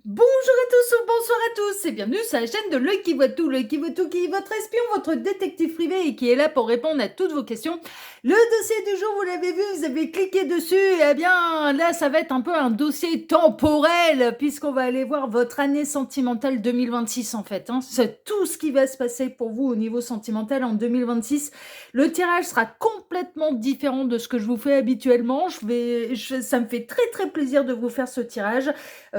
Bonjour à tous ou bonsoir à tous et bienvenue sur la chaîne de L'Oeil qui voit tout, L'Oeil qui voit tout, qui est votre espion, votre détective privé et qui est là pour répondre à toutes vos questions. Le dossier du jour, vous l'avez vu, vous avez cliqué dessus, eh bien là ça va être un peu un dossier temporel puisqu'on va aller voir votre année sentimentale 2026 en fait. C'est tout ce qui va se passer pour vous au niveau sentimental en 2026. Le tirage sera complètement différent de ce que je vous fais habituellement. Ça me fait très plaisir de vous faire ce tirage.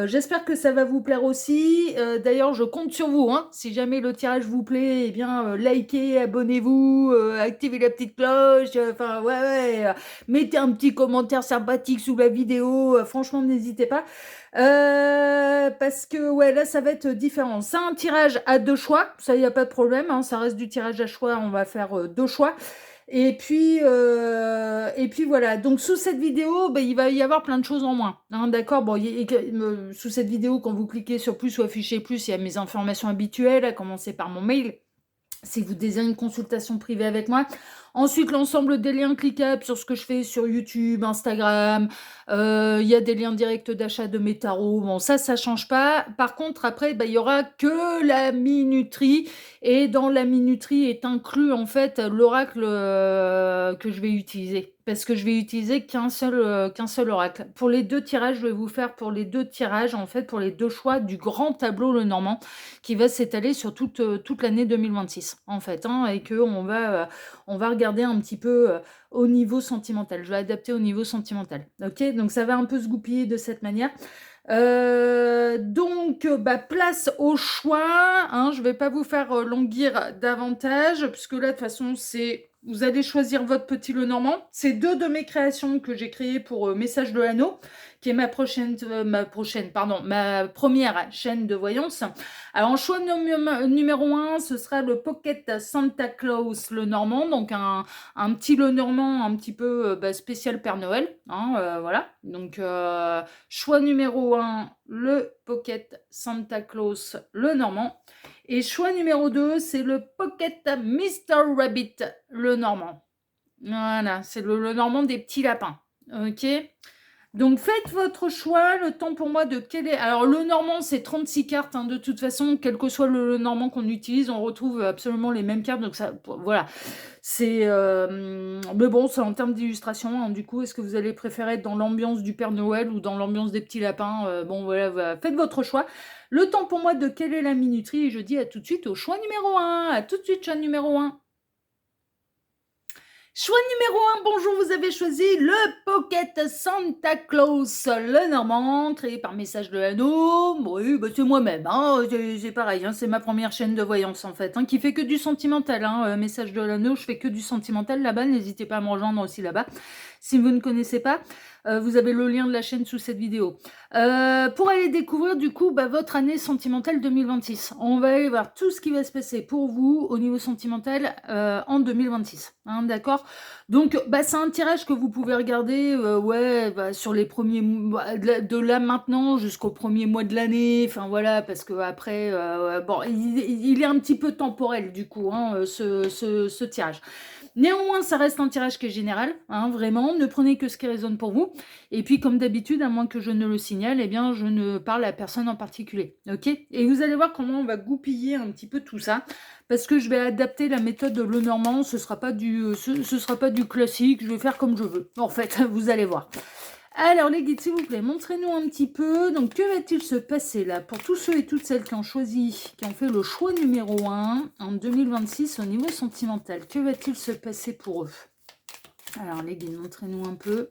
J'espère que ça va vous plaire aussi. D'ailleurs, je compte sur vous. Si jamais le tirage vous plaît, eh bien, likez, abonnez-vous, activez la petite cloche. Enfin, ouais. Mettez un petit commentaire sympathique sous la vidéo. Franchement, n'hésitez pas. Parce que, ouais, là, ça va être différent. C'est un tirage à deux choix. Ça, il n'y a pas de problème. Ça reste du tirage à choix. On va faire deux choix. Et puis voilà. Donc sous cette vidéo, il va y avoir plein de choses en moins. D'accord. Bon, sous cette vidéo, quand vous cliquez sur plus ou afficher plus, il y a mes informations habituelles, à commencer par mon mail. Si vous désirez une consultation privée avec moi. Ensuite, l'ensemble des liens cliquables sur ce que je fais sur YouTube, Instagram. Il y a des liens directs d'achat de mes tarots. Bon, ça change pas. Par contre, après, il y aura que la minuterie. Et dans la minuterie est inclus, en fait, l'oracle que je vais utiliser. Parce que je vais utiliser qu'un seul oracle. Pour les deux tirages, je vais vous faire pour les deux tirages, en fait, pour les deux choix du grand tableau Lenormand qui va s'étaler sur toute l'année 2026, en fait, et on va regarder un petit peu au niveau sentimental. Je vais adapter au niveau sentimental, ok? Donc, ça va un peu se goupiller de cette manière. Donc, place au choix. Je vais pas vous faire languir davantage, puisque là, de toute façon, vous allez choisir votre petit Lenormand. C'est deux de mes créations que j'ai créées pour Message de l'Anneau, qui est ma première chaîne de voyance. Alors, en choix numéro 1, ce sera le Pocket Santa Claus Lenormand, donc un petit Lenormand un petit peu spécial Père Noël. Voilà. Donc, choix numéro 1, le Pocket Santa Claus Lenormand. Et choix numéro 2, c'est le Pocket Mr. Rabbit Lenormand. Voilà, c'est le Lenormand des petits lapins. Ok. Donc faites votre choix, le temps pour moi de quel est... Alors le normand c'est 36 cartes, de toute façon, quel que soit le normand qu'on utilise, on retrouve absolument les mêmes cartes, donc ça, voilà. Mais bon, c'est en termes d'illustration, du coup, est-ce que vous allez préférer être dans l'ambiance du Père Noël ou dans l'ambiance des petits lapins? Bon voilà, faites votre choix. Le temps pour moi de quelle est la minuterie, et je dis à tout de suite au choix numéro 1, à tout de suite choix numéro 1. Choix numéro 1, bonjour, vous avez choisi le Pocket Santa Claus Lenormand, créé par Message de l'Anneau. Oui, c'est moi-même, c'est pareil, c'est ma première chaîne de voyance en fait, qui fait que du sentimental. Message de l'Anneau, je fais que du sentimental là-bas, n'hésitez pas à me rejoindre aussi là-bas. Si vous ne connaissez pas, vous avez le lien de la chaîne sous cette vidéo. Pour aller découvrir du coup votre année sentimentale 2026. On va aller voir tout ce qui va se passer pour vous au niveau sentimental en 2026. D'accord. Donc c'est un tirage que vous pouvez regarder sur les premiers mois, de là maintenant jusqu'au premier mois de l'année. Enfin voilà, parce que après il est un petit peu temporel du coup ce tirage. Néanmoins, ça reste un tirage qui est général, vraiment. Ne prenez que ce qui résonne pour vous. Et puis, comme d'habitude, à moins que je ne le signale, eh bien, je ne parle à personne en particulier. Ok? Et vous allez voir comment on va goupiller un petit peu tout ça, parce que je vais adapter la méthode de Lenormand. Ce sera pas du classique. Je vais faire comme je veux. En fait, vous allez voir. Alors les guides, s'il vous plaît, montrez-nous un petit peu. Donc que va-t-il se passer là pour tous ceux et toutes celles qui ont fait le choix numéro 1 en 2026 au niveau sentimental? Que va-t-il se passer pour eux? Alors les guides, montrez-nous un peu.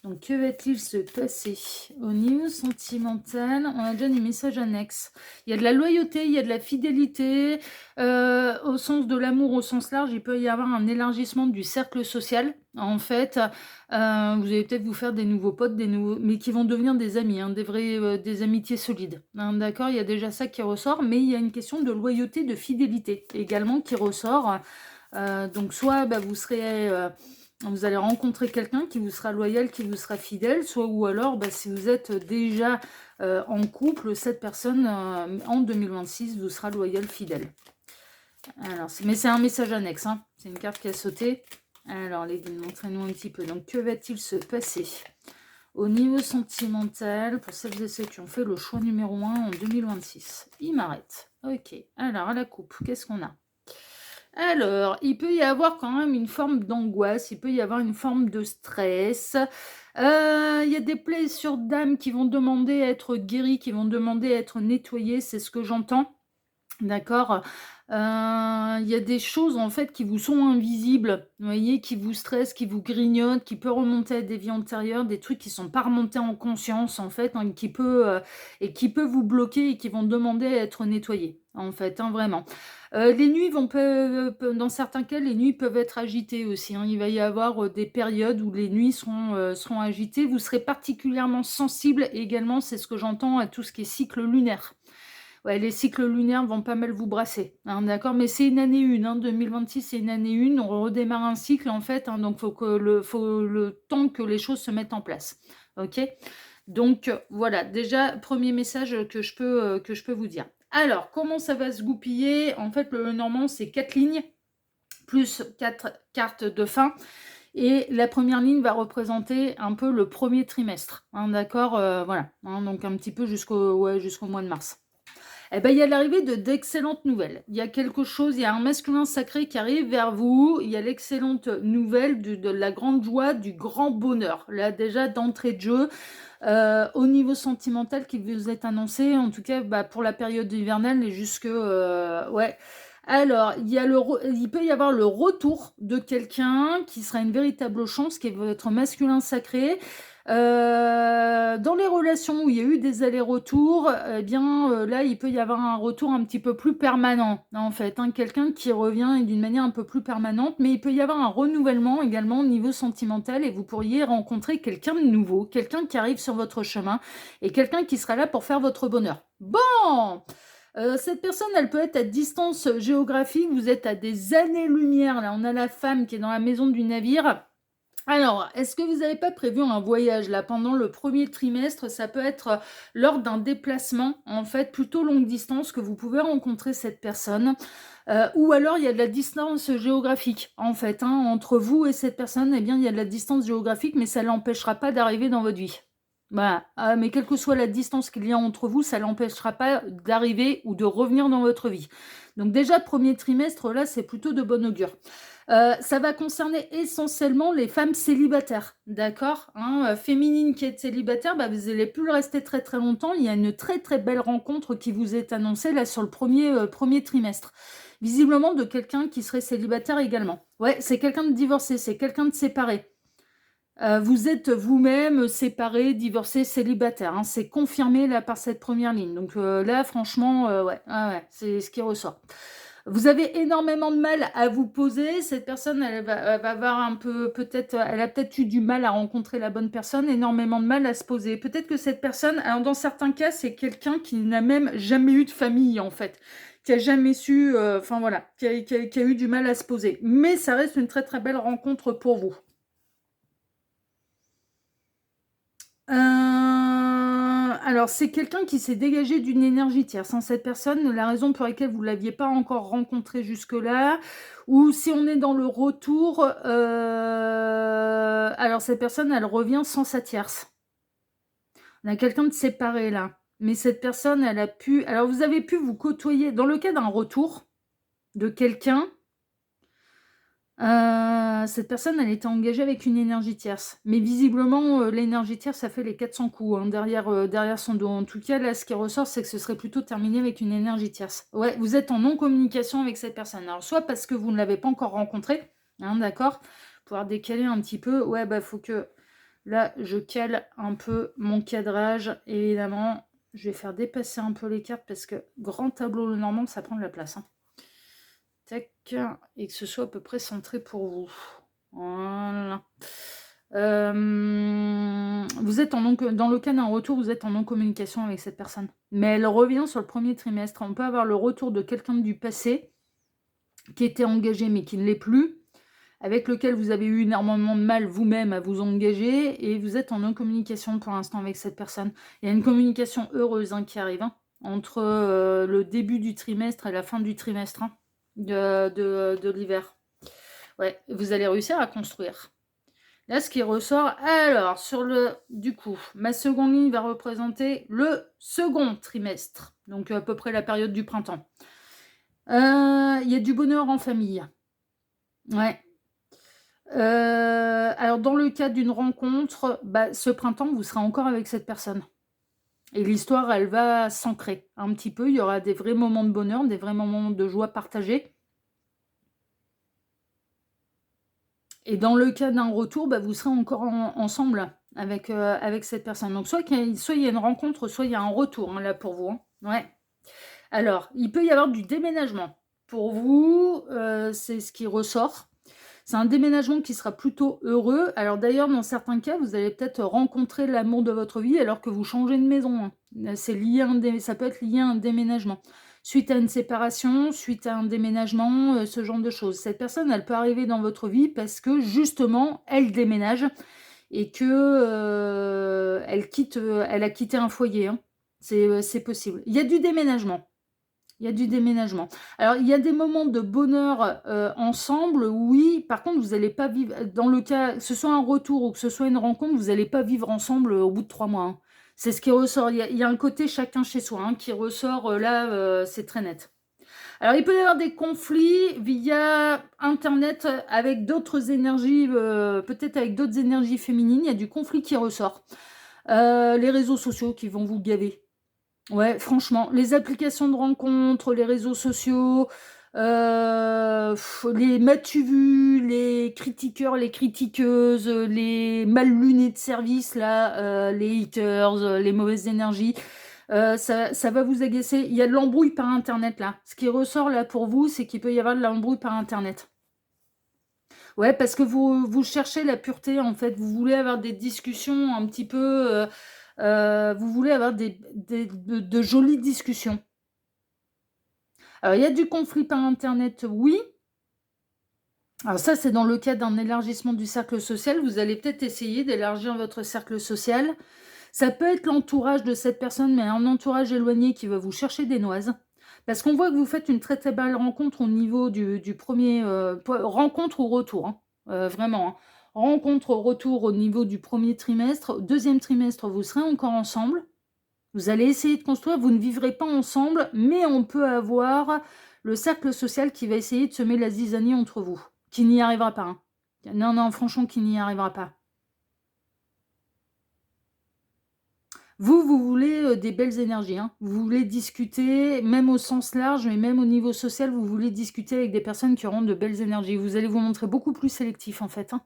Donc, que va-t-il se passer au niveau sentimental? On a déjà des messages annexes. Il y a de la loyauté, il y a de la fidélité. Au sens de l'amour, au sens large, il peut y avoir un élargissement du cercle social. En fait, vous allez peut-être vous faire des nouveaux potes, mais qui vont devenir des amis, des amitiés solides. D'accord, il y a déjà ça qui ressort, mais il y a une question de loyauté, de fidélité également qui ressort. Donc, soit vous serez... vous allez rencontrer quelqu'un qui vous sera loyal, qui vous sera fidèle, ou alors, si vous êtes déjà en couple, cette personne, en 2026, vous sera loyal, fidèle. Alors, mais c'est un message annexe, c'est une carte qui a sauté. Alors, les montrez-nous un petit peu. Donc, que va-t-il se passer Au niveau sentimental, pour celles et ceux qui ont fait le choix numéro 1 en 2026. Il m'arrête. Ok. Alors, à la coupe, qu'est-ce qu'on a? Alors, il peut y avoir quand même une forme d'angoisse, il peut y avoir une forme de stress. Il y a des blessures d'âme qui vont demander à être guéries, qui vont demander à être nettoyées, c'est ce que j'entends. D'accord. Il y a des choses, en fait, qui vous sont invisibles, vous voyez, qui vous stressent, qui vous grignotent, qui peut remonter à des vies antérieures, des trucs qui sont pas remontés en conscience, en fait, hein, et qui peut vous bloquer et qui vont demander à être nettoyés, en fait, hein, vraiment. Les nuits dans certains cas, les nuits peuvent être agitées aussi, hein. Il va y avoir des périodes où les nuits seront agitées. Vous serez particulièrement sensible également, c'est ce que j'entends, à tout ce qui est cycle lunaire. Ouais, les cycles lunaires vont pas mal vous brasser, hein, d'accord? Mais c'est une année 1, hein, 2026, c'est une année 1, on redémarre un cycle, en fait, hein, donc faut le temps que les choses se mettent en place, OK? Donc voilà, déjà, premier message que je peux vous dire. Alors, comment ça va se goupiller? En fait, le Normand, c'est 4 lignes, plus 4 cartes de fin. Et la première ligne va représenter un peu le premier trimestre, hein, d'accord? Voilà, hein, donc un petit peu jusqu'au mois de mars. Eh ben, il y a l'arrivée d'excellentes nouvelles. Il y a quelque chose, il y a un masculin sacré qui arrive vers vous. Il y a l'excellente nouvelle de la grande joie, du grand bonheur. Là, déjà, d'entrée de jeu, au niveau sentimental qui vous est annoncé, en tout cas, bah, pour la période hivernale et jusque... ouais. Alors, il peut y avoir le retour de quelqu'un qui sera une véritable chance, qui est votre masculin sacré. Dans les relations où il y a eu des allers-retours, eh bien, là, il peut y avoir un retour un petit peu plus permanent, en fait, hein, quelqu'un qui revient d'une manière un peu plus permanente, mais il peut y avoir un renouvellement également au niveau sentimental et vous pourriez rencontrer quelqu'un de nouveau, quelqu'un qui arrive sur votre chemin et quelqu'un qui sera là pour faire votre bonheur. Bon! Cette personne, elle peut être à distance géographique, vous êtes à des années-lumière, là, on a la femme qui est dans la maison du navire. Alors, est-ce que vous n'avez pas prévu un voyage là pendant le premier trimestre? Ça peut être lors d'un déplacement, en fait, plutôt longue distance que vous pouvez rencontrer cette personne. Ou alors il y a de la distance géographique, en fait, hein, entre vous et cette personne, eh bien, il y a de la distance géographique, mais ça ne l'empêchera pas d'arriver dans votre vie. Voilà. Mais quelle que soit la distance qu'il y a entre vous, ça ne l'empêchera pas d'arriver ou de revenir dans votre vie. Donc déjà, premier trimestre, là, c'est plutôt de bon augure. Ça va concerner essentiellement les femmes célibataires, d'accord, hein, féminine qui est célibataire, bah, vous n'allez plus le rester très très longtemps. Il y a une très très belle rencontre qui vous est annoncée là sur le premier trimestre. Visiblement de quelqu'un qui serait célibataire également. Ouais, c'est quelqu'un de divorcé, c'est quelqu'un de séparé. Vous êtes vous-même séparé, divorcé, célibataire, hein, c'est confirmé là par cette première ligne. Donc là, franchement, ouais, ouais, c'est ce qui ressort. Vous avez énormément de mal à vous poser. Cette personne, elle va avoir un peu, peut-être, elle a peut-être eu du mal à rencontrer la bonne personne, énormément de mal à se poser. Peut-être que cette personne, alors dans certains cas, c'est quelqu'un qui n'a même jamais eu de famille, en fait, qui a jamais su, enfin voilà, qui a eu du mal à se poser. Mais ça reste une très très belle rencontre pour vous. Alors, c'est quelqu'un qui s'est dégagé d'une énergie tierce, hein. Cette personne, la raison pour laquelle vous ne l'aviez pas encore rencontré jusque-là, ou si on est dans le retour, alors cette personne, elle revient sans sa tierce. On a quelqu'un de séparé là. Mais cette personne, elle a pu... Alors, vous avez pu vous côtoyer dans le cas d'un retour de quelqu'un. Cette personne, elle était engagée avec une énergie tierce. Mais visiblement, l'énergie tierce, ça fait les 400 coups, hein, derrière son dos. En tout cas, là, ce qui ressort, c'est que ce serait plutôt terminé avec une énergie tierce. Ouais, vous êtes en non-communication avec cette personne. Alors, soit parce que vous ne l'avez pas encore rencontrée, hein, d'accord? Pouvoir décaler un petit peu. Ouais, bah, faut que... Là, je cale un peu mon cadrage. Évidemment, je vais faire dépasser un peu les cartes parce que grand tableau le normand, ça prend de la place, hein. Tac, et que ce soit à peu près centré pour vous. Voilà. Vous êtes dans le cas d'un retour, vous êtes en non-communication avec cette personne. Mais elle revient sur le premier trimestre. On peut avoir le retour de quelqu'un du passé qui était engagé mais qui ne l'est plus, avec lequel vous avez eu énormément de mal vous-même à vous engager, et vous êtes en non-communication pour l'instant avec cette personne. Il y a une communication heureuse, hein, qui arrive, hein, entre le début du trimestre et la fin du trimestre, hein, de l'hiver. Ouais, vous allez réussir à construire. Là, ce qui ressort, alors, du coup, ma seconde ligne va représenter le second trimestre, donc à peu près la période du printemps. Il y a du bonheur en famille. Ouais. Alors, dans le cadre d'une rencontre, bah, ce printemps, vous serez encore avec cette personne. Et l'histoire, elle va s'ancrer un petit peu. Il y aura des vrais moments de bonheur, des vrais moments de joie partagés. Et dans le cas d'un retour, bah, vous serez encore ensemble avec cette personne. Donc, soit il y a une rencontre, soit il y a un retour, hein, là, pour vous. Hein. Ouais. Alors, il peut y avoir du déménagement. Pour vous, c'est ce qui ressort. C'est un déménagement qui sera plutôt heureux. Alors d'ailleurs, dans certains cas, vous allez peut-être rencontrer l'amour de votre vie alors que vous changez de maison. Hein. Ça peut être lié à un déménagement. Suite à une séparation, suite à un déménagement, ce genre de choses. Cette personne, elle peut arriver dans votre vie parce que justement, elle déménage et que elle a quitté un foyer. Hein. C'est possible. Il y a du déménagement. Il y a du déménagement. Alors, il y a des moments de bonheur ensemble, oui. Par contre, vous n'allez pas vivre, dans le cas, que ce soit un retour ou que ce soit une rencontre, vous n'allez pas vivre ensemble au bout de 3 mois. Hein. C'est ce qui ressort. Il y a un côté chacun chez soi hein, qui ressort là, c'est très net. Alors, il peut y avoir des conflits via Internet avec d'autres énergies, peut-être avec d'autres énergies féminines. Il y a du conflit qui ressort. Les réseaux sociaux qui vont vous gaver. Ouais, franchement, les applications de rencontres, les réseaux sociaux, les m'as-tu vu, les critiqueurs, les critiqueuses, les mal lunés de service, là, les haters, les mauvaises énergies, ça va vous agacer. Il y a de l'embrouille par Internet, là. Ce qui ressort, là, pour vous, c'est qu'il peut y avoir de l'embrouille par Internet. Ouais, parce que vous cherchez la pureté, en fait. Vous voulez avoir des discussions un petit peu... vous voulez avoir de jolies discussions. Alors, il y a du conflit par Internet, oui. Alors ça, c'est dans le cadre d'un élargissement du cercle social. Vous allez peut-être essayer d'élargir votre cercle social. Ça peut être l'entourage de cette personne, mais un entourage éloigné qui va vous chercher des noises. Parce qu'on voit que vous faites une très très belle rencontre au niveau du premier... rencontre ou retour, hein. Vraiment. Hein. Rencontre ou retour au niveau du premier trimestre. Deuxième trimestre, vous serez encore ensemble. Vous allez essayer de construire, vous ne vivrez pas ensemble, mais on peut avoir le cercle social qui va essayer de semer la zizanie entre vous, qui n'y arrivera pas. Hein. Non, non, franchement, qui n'y arrivera pas. Vous voulez des belles énergies. Hein. Vous voulez discuter, même au sens large, mais même au niveau social, vous voulez discuter avec des personnes qui auront de belles énergies. Vous allez vous montrer beaucoup plus sélectif, en fait. Hein.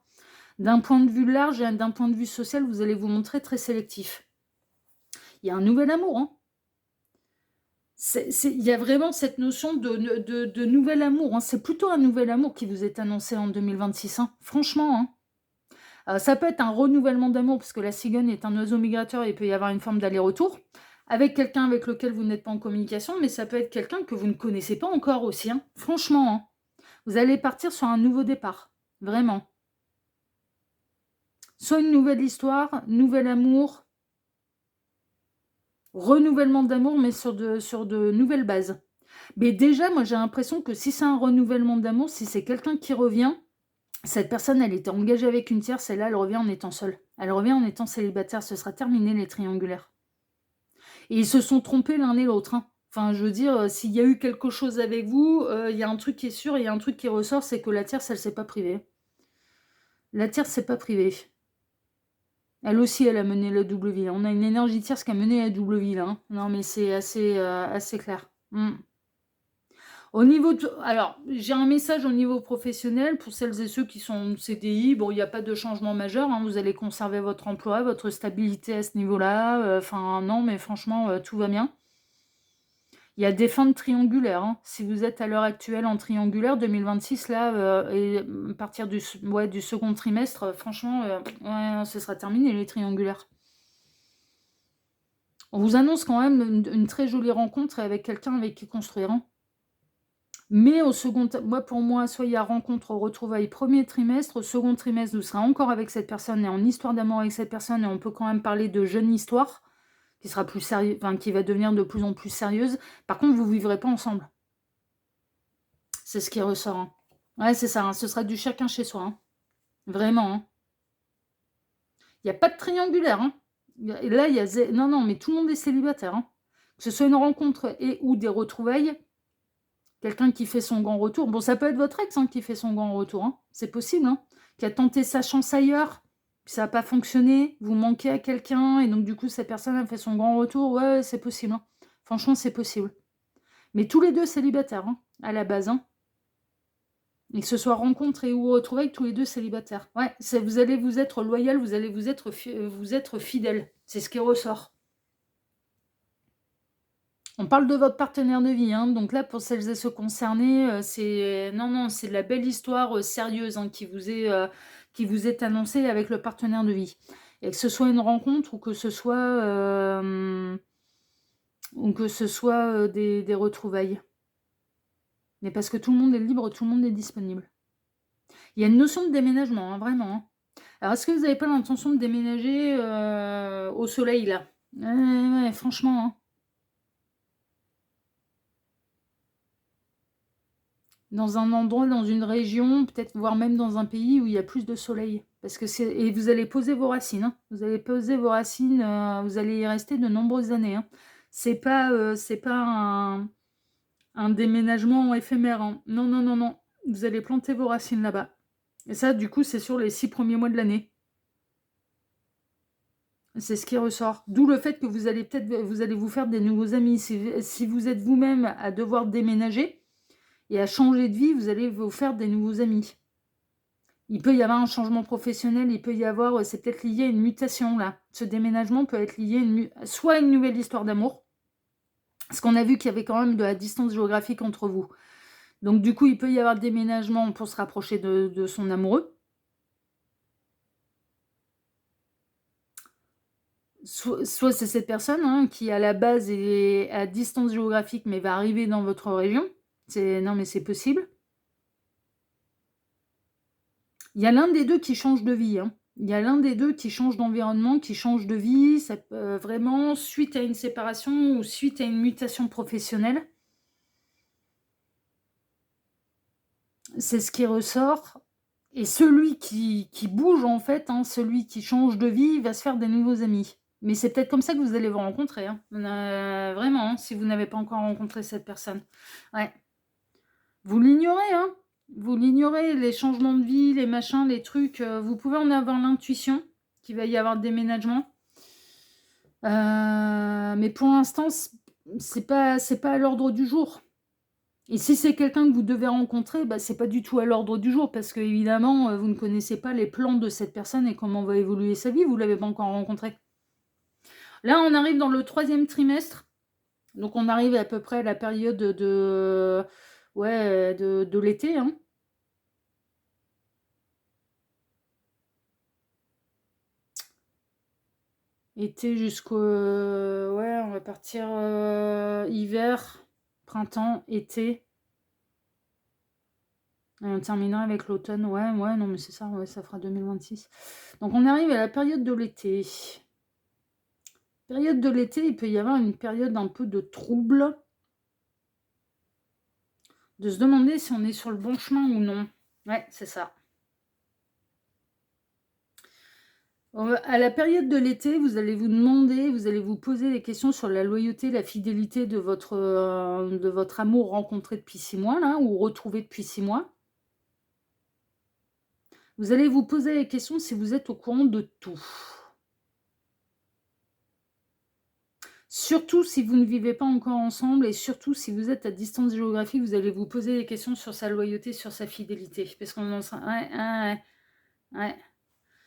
D'un point de vue large et d'un point de vue social, vous allez vous montrer très sélectif. Il y a un nouvel amour, hein. Il y a vraiment cette notion de nouvel amour. Hein. C'est plutôt un nouvel amour qui vous est annoncé en 2026. Hein. Franchement, hein. Ça peut être un renouvellement d'amour, parce que la cigogne est un oiseau migrateur et il peut y avoir une forme d'aller-retour, avec quelqu'un avec lequel vous n'êtes pas en communication, mais ça peut être quelqu'un que vous ne connaissez pas encore aussi. Hein. Franchement, hein. Vous allez partir sur un nouveau départ. Vraiment. Soit une nouvelle histoire, nouvel amour, renouvellement d'amour, mais sur de nouvelles bases. Mais déjà, moi, j'ai l'impression que si c'est un renouvellement d'amour, si c'est quelqu'un qui revient, cette personne, elle était engagée avec une tierce, et là, elle revient en étant seule. Elle revient en étant célibataire. Ce sera terminé, les triangulaires. Et ils se sont trompés l'un et l'autre. Hein. Enfin, je veux dire, s'il y a eu quelque chose avec vous, il y a un truc qui est sûr, il y a un truc qui ressort, c'est que la tierce, elle s'est pas privée. La tierce s'est pas privée. Elle aussi, elle a mené la double vie. On a une énergie tierce qui a mené la double vie, là. Hein. Non, mais c'est assez clair. Au niveau alors, j'ai un message au niveau professionnel pour celles et ceux qui sont en CDI. Bon, il n'y a pas de changement majeur. Hein, vous allez conserver votre emploi, votre stabilité à ce niveau-là. Enfin, non, mais franchement, tout va bien. Il y a des fins de triangulaire. Hein. Si vous êtes à l'heure actuelle en triangulaire, 2026, là, et à partir du second trimestre, franchement, ouais, ce sera terminé, les triangulaires. On vous annonce quand même une très jolie rencontre avec quelqu'un avec qui construire. Hein. Mais au second, pour moi, soit il y a rencontre, retrouvailles premier trimestre, au second trimestre, vous serez encore avec cette personne et en histoire d'amour avec cette personne, et on peut quand même parler de jeune histoire, qui sera plus sérieux, enfin, qui va devenir de plus en plus sérieuse. Par contre, vous ne vivrez pas ensemble. C'est ce qui ressort. Hein. Ouais, c'est ça, hein, ce sera du chacun chez soi. Hein. Vraiment. Hein. Il n'y a pas de triangulaire, hein. Et là, il y a non, non, mais tout le monde est célibataire, hein. Que ce soit une rencontre et ou des retrouvailles, quelqu'un qui fait son grand retour. Bon, ça peut être votre ex, hein, qui fait son grand retour, hein. C'est possible, hein. Qui a tenté sa chance ailleurs, puis ça n'a pas fonctionné, vous manquez à quelqu'un, et donc du coup, cette personne a fait son grand retour. Ouais, c'est possible, hein. Franchement, c'est possible. Mais tous les deux célibataires, hein, à la base, hein. Et que ce soit rencontre et ou retrouvailles, tous les deux célibataires. Ouais, vous allez vous être loyal, vous allez vous être fidèle. C'est ce qui ressort. On parle de votre partenaire de vie, hein, donc là, pour celles et ceux concernés, c'est non, non, c'est de la belle histoire sérieuse, hein, qui vous est annoncée avec le partenaire de vie. Et que ce soit une rencontre ou que ce soit, des retrouvailles. Mais parce que tout le monde est libre, tout le monde est disponible. Il y a une notion de déménagement, hein, vraiment, hein. Alors, est-ce que vous n'avez pas l'intention de déménager au soleil, là? Ouais, franchement, hein. Dans un endroit, dans une région, peut-être voire même dans un pays où il y a plus de soleil. Parce que et vous allez poser vos racines, hein. Vous allez poser vos racines, vous allez y rester de nombreuses années, hein. C'est pas un déménagement éphémère, hein. Non, non, non, non. Vous allez planter vos racines là-bas. Et ça, du coup, c'est sur les 6 premiers mois de l'année. C'est ce qui ressort. D'où le fait que vous allez vous faire des nouveaux amis. Si vous êtes vous-même à devoir déménager et à changer de vie, vous allez vous faire des nouveaux amis. Il peut y avoir un changement professionnel, il peut y avoir, c'est peut-être lié à une mutation là. Ce déménagement peut être lié soit à une nouvelle histoire d'amour, parce qu'on a vu qu'il y avait quand même de la distance géographique entre vous. Donc du coup, il peut y avoir déménagement pour se rapprocher de son amoureux. Soit c'est cette personne, hein, qui à la base est à distance géographique mais va arriver dans votre région. Non mais c'est possible. Il y a l'un des deux qui change de vie, hein. Il y a l'un des deux qui change d'environnement, qui change de vie, ça vraiment suite à une séparation ou suite à une mutation professionnelle. C'est ce qui ressort. Et celui qui bouge en fait, hein, celui qui change de vie, va se faire des nouveaux amis. Mais c'est peut-être comme ça que vous allez vous rencontrer, hein. Vraiment, hein, si vous n'avez pas encore rencontré cette personne. Ouais. Vous l'ignorez, hein. Vous l'ignorez, les changements de vie, les machins, les trucs. Vous pouvez en avoir l'intuition qu'il va y avoir des déménagements. Mais pour l'instant, c'est pas à l'ordre du jour. Et si c'est quelqu'un que vous devez rencontrer, bah, c'est pas du tout à l'ordre du jour, parce que évidemment, vous ne connaissez pas les plans de cette personne et comment va évoluer sa vie, vous l'avez pas encore rencontré. Là, on arrive dans le 3e trimestre, donc on arrive à peu près à la période de l'été, hein. Été jusqu'au... ouais, on va partir hiver, printemps, été. Et on terminera avec l'automne. Ouais, non, mais c'est ça, ouais, ça fera 2026. Donc on arrive à la période de l'été. Période de l'été, il peut y avoir une période un peu de trouble. De se demander si on est sur le bon chemin ou non. Ouais, c'est ça. À la période de l'été, vous allez vous demander, vous allez vous poser des questions sur la loyauté, la fidélité de votre amour rencontré depuis 6 mois, là, ou retrouvé depuis 6 mois. Vous allez vous poser les questions si vous êtes au courant de tout. Surtout si vous ne vivez pas encore ensemble et surtout si vous êtes à distance géographique, vous allez vous poser des questions sur sa loyauté, sur sa fidélité. Parce qu'on en sait... Ouais.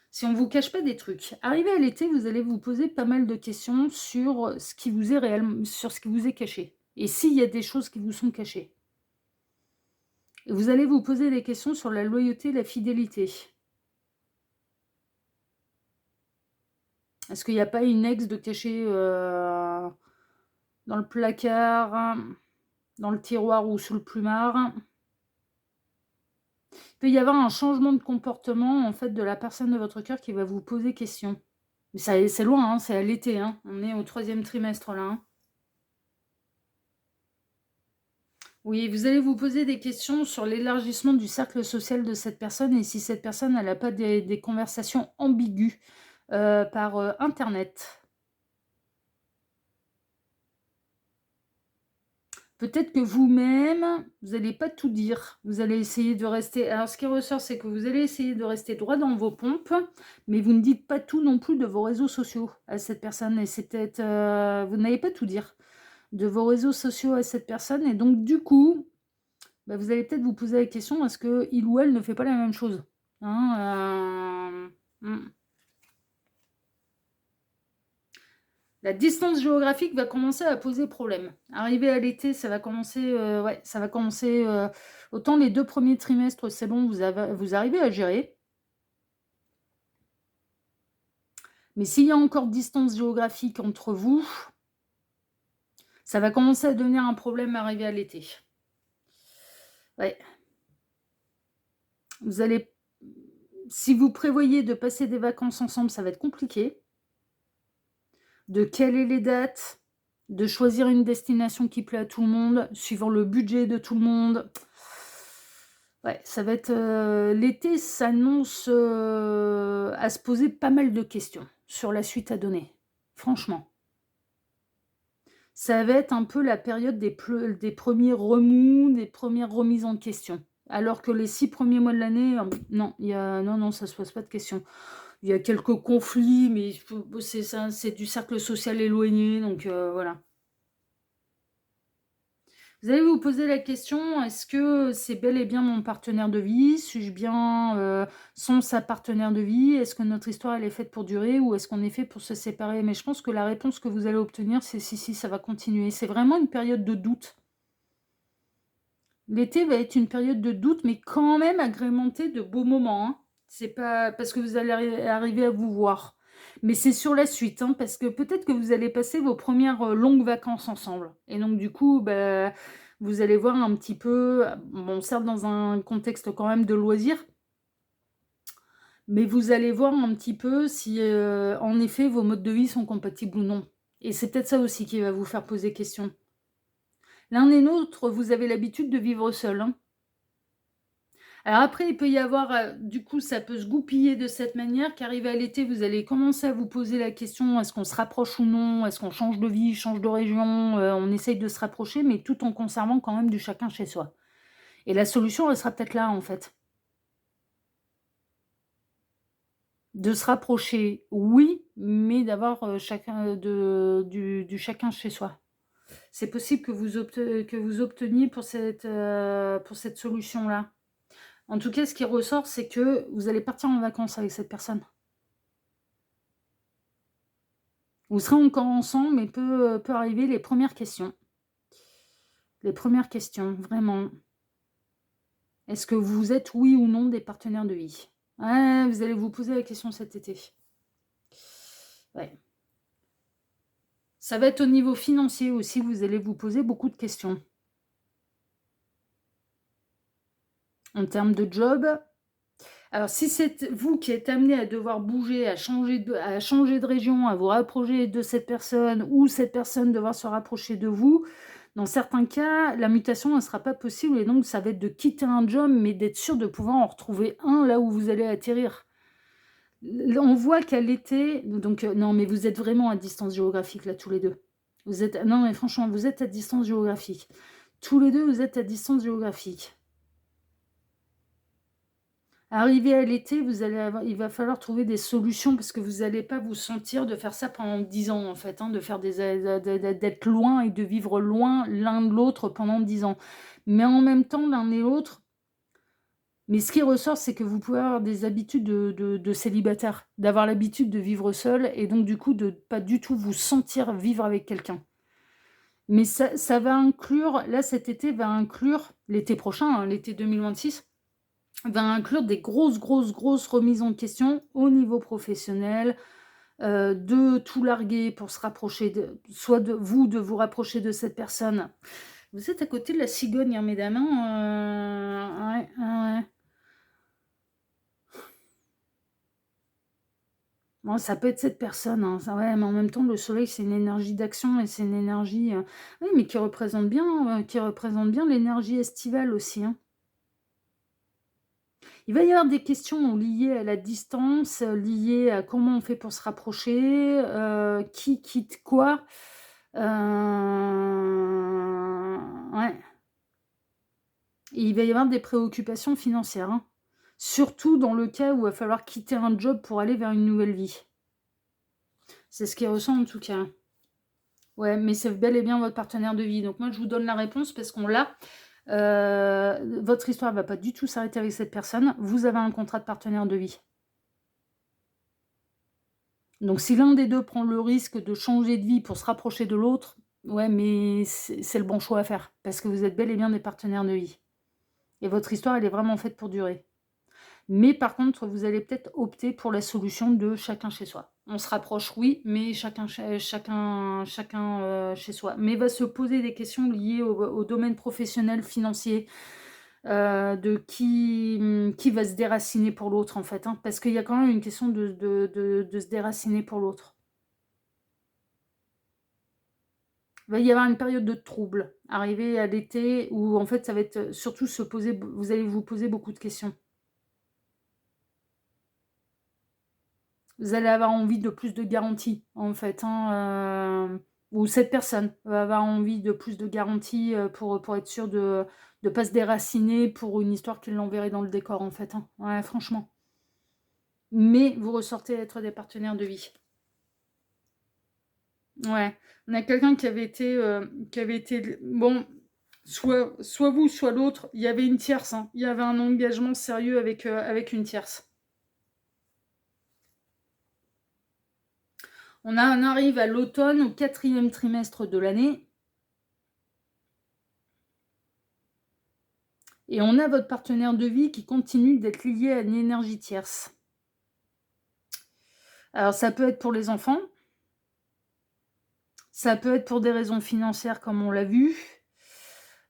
Si on ne vous cache pas des trucs. Arrivé à l'été, vous allez vous poser pas mal de questions sur ce qui vous est réellement, sur ce qui vous est caché. Et s'il y a des choses qui vous sont cachées. Et vous allez vous poser des questions sur la loyauté et la fidélité. Est-ce qu'il n'y a pas une ex de cachée dans le placard, dans le tiroir ou sous le plumard? Il peut y avoir un changement de comportement en fait de la personne de votre cœur qui va vous poser question. Mais c'est loin, hein, c'est à l'été, hein. On est au 3e trimestre là, hein. Oui, vous allez vous poser des questions sur l'élargissement du cercle social de cette personne et si cette personne n'a pas des conversations ambiguës par, internet. Peut-être que vous-même, vous allez pas tout dire. Vous allez essayer de rester alors ce qui ressort, c'est que vous allez essayer de rester droit dans vos pompes, mais vous ne dites pas tout non plus de vos réseaux sociaux à cette personne et c'est peut-être, vous n'allez pas tout dire de vos réseaux sociaux à cette personne et donc du coup, bah, vous allez peut-être vous poser la question: «Est-ce qu'il ou elle ne fait pas la même chose?» hein, mmh. La distance géographique va commencer à poser problème. Arrivé à l'été, ça va commencer, ouais, ça va commencer, autant les 2 premiers trimestres, c'est bon, vous arrivez à gérer. Mais s'il y a encore distance géographique entre vous, ça va commencer à devenir un problème arrivé à l'été. Ouais, vous allez si vous prévoyez de passer des vacances ensemble, ça va être compliqué. De caler les dates, de choisir une destination qui plaît à tout le monde, suivant le budget de tout le monde. Ouais, ça va être, l'été s'annonce, à se poser pas mal de questions sur la suite à donner, franchement. Ça va être un peu la période des premiers remous, des premières remises en question. Alors que les 6 premiers mois de l'année, non, il y a non, non, ça se pose pas de questions. Il y a quelques conflits, mais il faut c'est ça, c'est du cercle social éloigné, donc voilà. Vous allez vous poser la question: «Est-ce que c'est bel et bien mon partenaire de vie? Suis-je bien, son, sa partenaire de vie? Est-ce que notre histoire, elle est faite pour durer ou est-ce qu'on est fait pour se séparer?» mais je pense que la réponse que vous allez obtenir, c'est si, si, ça va continuer. C'est vraiment une période de doute. L'été va être une période de doute, mais quand même agrémentée de beaux moments, hein. C'est pas parce que vous allez arriver à vous voir. Mais c'est sur la suite, hein, parce que peut-être que vous allez passer vos premières longues vacances ensemble. Et donc du coup, bah, vous allez voir un petit peu, bon certes dans un contexte quand même de loisirs, mais vous allez voir un petit peu si, en effet, vos modes de vie sont compatibles ou non. Et c'est peut-être ça aussi qui va vous faire poser question. L'un et l'autre, vous avez l'habitude de vivre seul, hein. Alors après, il peut y avoir, du coup, ça peut se goupiller de cette manière qu'arrivé à l'été, vous allez commencer à vous poser la question: «Est-ce qu'on se rapproche ou non? Est-ce qu'on change de vie, change de région?» On essaye de se rapprocher, mais tout en conservant quand même du chacun chez soi. Et la solution, elle sera peut-être là, en fait. De se rapprocher, oui, mais d'avoir, chacun, du chacun chez soi. C'est possible que vous obteniez pour cette solution-là. En tout cas, ce qui ressort, c'est que vous allez partir en vacances avec cette personne. Vous serez encore ensemble, mais peut arriver les premières questions. Les premières questions, vraiment. Est-ce que vous êtes, oui ou non, des partenaires de vie? Ouais, vous allez vous poser la question cet été. Ouais. Ça va être au niveau financier aussi, vous allez vous poser beaucoup de questions. En termes de job, alors si c'est vous qui êtes amené à devoir bouger, à changer de région, à vous rapprocher de cette personne ou cette personne devoir se rapprocher de vous, dans certains cas, la mutation ne sera pas possible et donc ça va être de quitter un job, mais d'être sûr de pouvoir en retrouver un là où vous allez atterrir. On voit qu'à l'été donc non, mais vous êtes vraiment à distance géographique là tous les 2. Vous êtes non, mais franchement, vous êtes à distance géographique. Tous les 2, vous êtes à distance géographique. Arrivé à l'été, vous allez avoir il va falloir trouver des solutions parce que vous allez pas vous sentir de faire ça pendant 10 ans, en fait, hein, de faire des a de d'être loin et de vivre loin l'un de l'autre pendant 10 ans. Mais en même temps, l'un et l'autre mais ce qui ressort, c'est que vous pouvez avoir des habitudes de célibataire, d'avoir l'habitude de vivre seul et donc du coup, de pas du tout vous sentir vivre avec quelqu'un. Mais ça va inclure là, cet été va inclure l'été prochain, hein, l'été 2026 va inclure des grosses, grosses, grosses remises en question au niveau professionnel, de tout larguer pour se rapprocher soit de vous rapprocher de cette personne. Vous êtes à côté de la cigogne, hein, mesdames, hein, ouais, ouais, ouais. Bon, ça peut être cette personne, hein, ça ouais, mais en même temps, le soleil, c'est une énergie d'action et c'est une énergie, oui, mais qui représente bien l'énergie estivale aussi, hein. Il va y avoir des questions liées à la distance, liées à comment on fait pour se rapprocher, qui quitte quoi. Ouais. Et il va y avoir des préoccupations financières, hein. Surtout dans le cas où il va falloir quitter un job pour aller vers une nouvelle vie. C'est ce qu'il ressent en tout cas. Ouais, mais c'est bel et bien votre partenaire de vie. Donc moi, je vous donne la réponse parce qu'on l'a. Votre histoire ne va pas du tout s'arrêter avec cette personne. Vous avez un contrat de partenaire de vie. Donc si l'un des deux prend le risque de changer de vie pour se rapprocher de l'autre, ouais, mais c'est le bon choix à faire. Parce que vous êtes bel et bien des partenaires de vie. Et votre histoire, elle est vraiment faite pour durer. Mais par contre, vous allez peut-être opter pour la solution de chacun chez soi. On se rapproche, oui, mais chacun chez soi. Mais va se poser des questions liées au domaine professionnel, financier, de qui va se déraciner pour l'autre, en fait. Hein, parce qu'il y a quand même une question de se déraciner pour l'autre. Il va y avoir une période de trouble, arriver à l'été, où en fait, ça va être surtout vous allez vous poser beaucoup de questions. Vous allez avoir envie de plus de garanties, en fait, hein, ou cette personne va avoir envie de plus de garanties, pour être sûr de ne pas se déraciner pour une histoire qui l'enverrait dans le décor, en fait, hein. Ouais, franchement. Mais vous ressortez être des partenaires de vie. Ouais. On a quelqu'un qui avait été bon, soit vous, soit l'autre, il y avait une tierce, hein. Il y avait un engagement sérieux avec une tierce. On arrive à l'automne, au 4e trimestre de l'année. Et on a votre partenaire de vie qui continue d'être lié à une énergie tierce. Alors ça peut être pour les enfants. Ça peut être pour des raisons financières comme on l'a vu.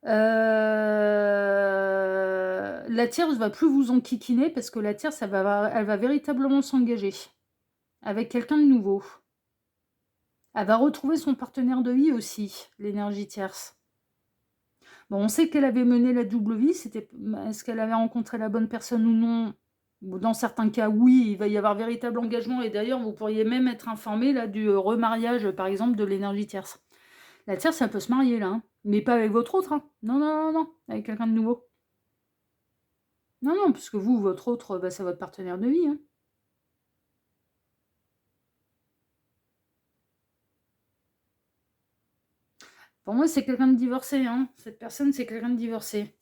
La tierce va plus vous enquiquiner parce que la tierce, elle va véritablement s'engager avec quelqu'un de nouveau. Elle va retrouver son partenaire de vie aussi, l'énergie tierce. Bon, on sait qu'elle avait mené la double vie. Est-ce qu'elle avait rencontré la bonne personne ou non? Dans certains cas, oui, il va y avoir véritable engagement. Et d'ailleurs, vous pourriez même être informé là, du remariage, par exemple, de l'énergie tierce. La tierce, elle peut se marier là, hein, mais pas avec votre autre. Hein. Non, non, non, non, avec quelqu'un de nouveau. Non, non, parce que vous, votre autre, bah, c'est votre partenaire de vie. Hein. Pour moi, c'est quelqu'un de divorcé. Hein. Cette personne, c'est quelqu'un de divorcé.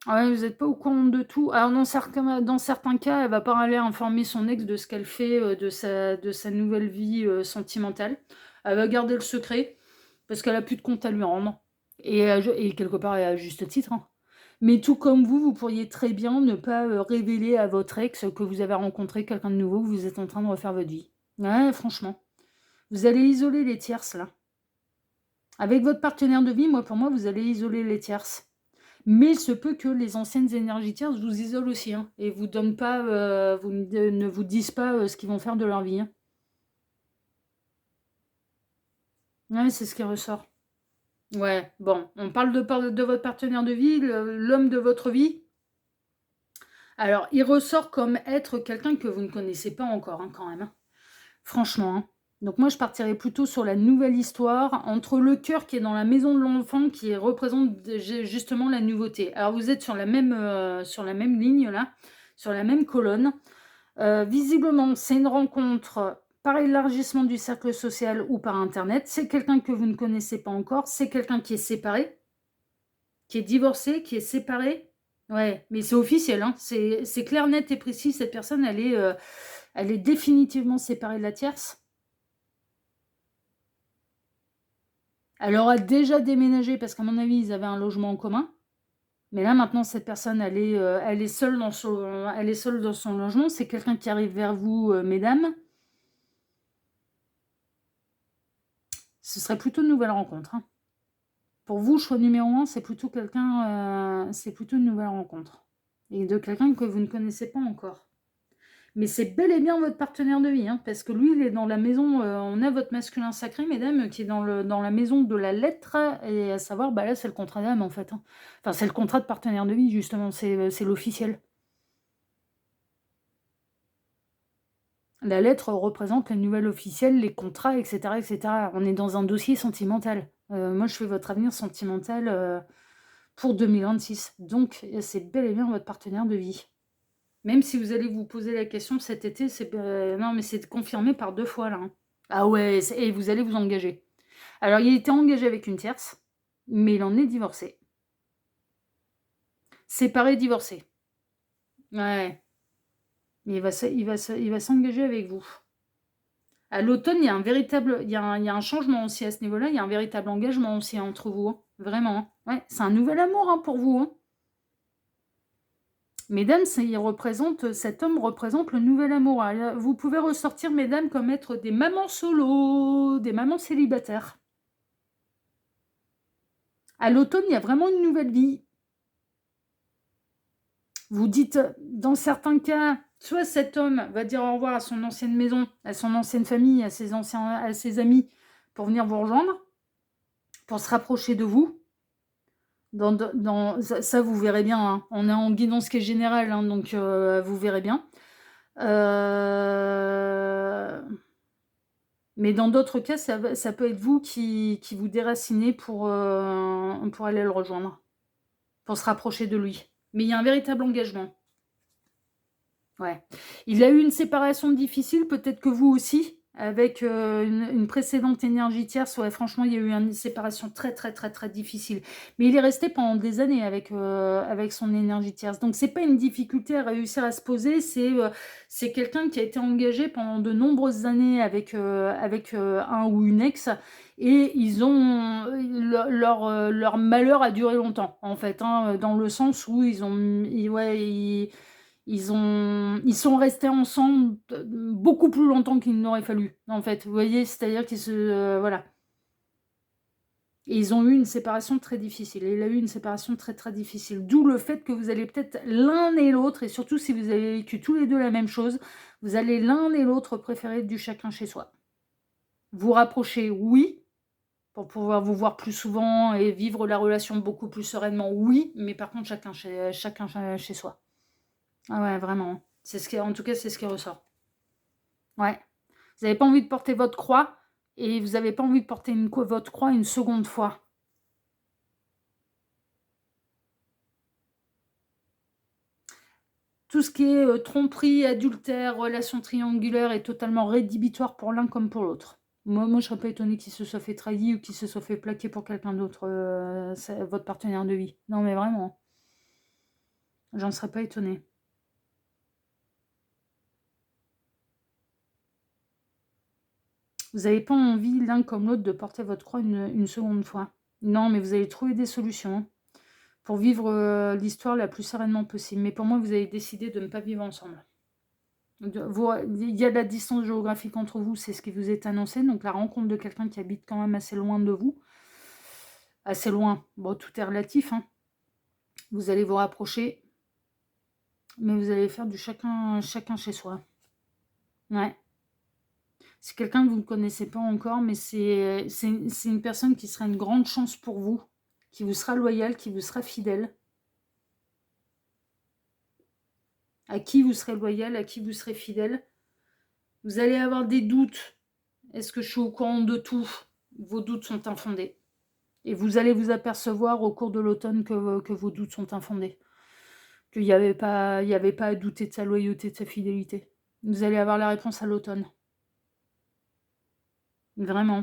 Ah ouais, vous n'êtes pas au courant de tout. Alors, dans certains cas, elle va pas aller informer son ex de ce qu'elle fait, de sa nouvelle vie sentimentale. Elle va garder le secret parce qu'elle a plus de compte à lui rendre. Et quelque part, et à juste titre. Hein. Mais tout comme vous pourriez très bien ne pas révéler à votre ex que vous avez rencontré quelqu'un de nouveau, que vous êtes en train de refaire votre vie. Ouais, franchement. Vous allez isoler les tierces, là. Avec votre partenaire de vie, pour moi, vous allez isoler les tierces. Mais il se peut que les anciennes énergies tierces vous isolent aussi, hein, et vous donnent pas, ne vous disent pas ce qu'ils vont faire de leur vie. Hein. Ouais, c'est ce qui ressort. Ouais, bon, on parle de votre partenaire de vie, l'homme de votre vie. Alors, il ressort comme être quelqu'un que vous ne connaissez pas encore, hein, quand même. Hein. Franchement. Hein. Donc moi, je partirais plutôt sur la nouvelle histoire, entre le cœur qui est dans la maison de l'enfant, qui représente justement la nouveauté. Alors, vous êtes sur la même ligne, là, sur la même colonne. Visiblement, c'est une rencontre par élargissement du cercle social ou par Internet. C'est quelqu'un que vous ne connaissez pas encore. C'est quelqu'un qui est séparé, qui est divorcé, qui est séparé. Ouais, mais c'est officiel, hein. C'est clair, net et précis. Cette personne, elle est définitivement séparée de la tierce. Elle aura déjà déménagé parce qu'à mon avis, ils avaient un logement en commun. Mais là, maintenant, cette personne, elle est seule dans son logement. C'est quelqu'un qui arrive vers vous, mesdames. Ce serait plutôt une nouvelle rencontre. Hein. Pour vous, choix numéro 1, c'est plutôt c'est plutôt une nouvelle rencontre. Et de quelqu'un que vous ne connaissez pas encore. Mais c'est bel et bien votre partenaire de vie, hein, parce que lui, il est dans la maison, on a votre masculin sacré, mesdames, qui est dans la maison de la lettre, et à savoir, bah là, c'est le contrat d'âme, en fait. Hein. Enfin, c'est le contrat de partenaire de vie, justement, c'est l'officiel. La lettre représente les nouvelles officielles, les contrats, etc., etc. On est dans un dossier sentimental. Moi, je fais votre avenir sentimental pour 2026. Donc, c'est bel et bien votre partenaire de vie. Même si vous allez vous poser la question cet été, non, mais c'est confirmé par 2 fois, là. Hein. Ah ouais, et vous allez vous engager. Alors, il était engagé avec une tierce, mais il en est divorcé. Séparé, divorcé. Ouais. Mais il va s'engager avec vous. À l'automne, il y a un changement aussi à ce niveau-là. Il y a un véritable engagement aussi entre vous. Hein. Vraiment. Hein. Ouais, c'est un nouvel amour hein, pour vous. Hein. Mesdames, cet homme représente le nouvel amour. Alors, vous pouvez ressortir, mesdames, comme être des mamans solo, des mamans célibataires. À l'automne, il y a vraiment une nouvelle vie. Vous dites, dans certains cas, soit cet homme va dire au revoir à son ancienne maison, à son ancienne famille, à ses amis, pour venir vous rejoindre, pour se rapprocher de vous. Ça, vous verrez bien. Hein. On est en guidance qui est générale, hein, donc vous verrez bien. Mais dans d'autres cas, ça peut être vous qui vous déracinez pour aller le rejoindre, pour se rapprocher de lui. Mais il y a un véritable engagement. Ouais. Il a eu une séparation difficile, peut-être que vous aussi, avec une précédente énergie tierce. Ouais, franchement, il y a eu une séparation très, très, très, très difficile. Mais il est resté pendant des années avec son énergie tierce. Donc, c'est pas une difficulté à réussir à se poser. C'est quelqu'un qui a été engagé pendant de nombreuses années avec un ou une ex. Et leur malheur a duré longtemps, en fait, hein, dans le sens où ils sont restés ensemble beaucoup plus longtemps qu'il n'aurait fallu, en fait. Vous voyez, c'est-à-dire qu'ils voilà. Et ils ont eu une séparation très difficile. Et il a eu une séparation très très difficile. D'où le fait que vous allez peut-être l'un et l'autre, et surtout si vous avez vécu tous les deux la même chose, vous allez l'un et l'autre préférer du chacun chez soi. Vous rapprocher, oui, pour pouvoir vous voir plus souvent et vivre la relation beaucoup plus sereinement, oui, mais par contre chacun chez soi. Ah ouais, vraiment. En tout cas, c'est ce qui ressort. Ouais. Vous n'avez pas envie de porter votre croix et vous n'avez pas envie de porter votre croix une seconde fois. Tout ce qui est tromperie, adultère, relation triangulaire est totalement rédhibitoire pour l'un comme pour l'autre. Moi, je ne serais pas étonnée qu'il se soit fait trahir ou qu'il se soit fait plaquer pour quelqu'un d'autre, votre partenaire de vie. Non, mais vraiment. J'en serais pas étonnée. Vous n'avez pas envie, l'un comme l'autre, de porter votre croix une seconde fois. Non, mais vous allez trouver des solutions. Hein. Pour vivre l'histoire la plus sereinement possible. Mais pour moi, vous avez décidé de ne pas vivre ensemble. Il y a de la distance géographique entre vous, c'est ce qui vous est annoncé. Donc la rencontre de quelqu'un qui habite quand même assez loin de vous. Assez loin. Bon, tout est relatif. Hein. Vous allez vous rapprocher. Mais vous allez faire du chacun chez soi. Ouais. C'est quelqu'un que vous ne connaissez pas encore, mais c'est une personne qui sera une grande chance pour vous. Qui vous sera loyale, qui vous sera fidèle. À qui vous serez loyal, à qui vous serez fidèle. Vous allez avoir des doutes. Est-ce que je suis au courant de tout? Vos doutes sont infondés. Et vous allez vous apercevoir au cours de l'automne que vos doutes sont infondés. Qu'il n'y avait pas à douter de sa loyauté, de sa fidélité. Vous allez avoir la réponse à l'automne. Vraiment.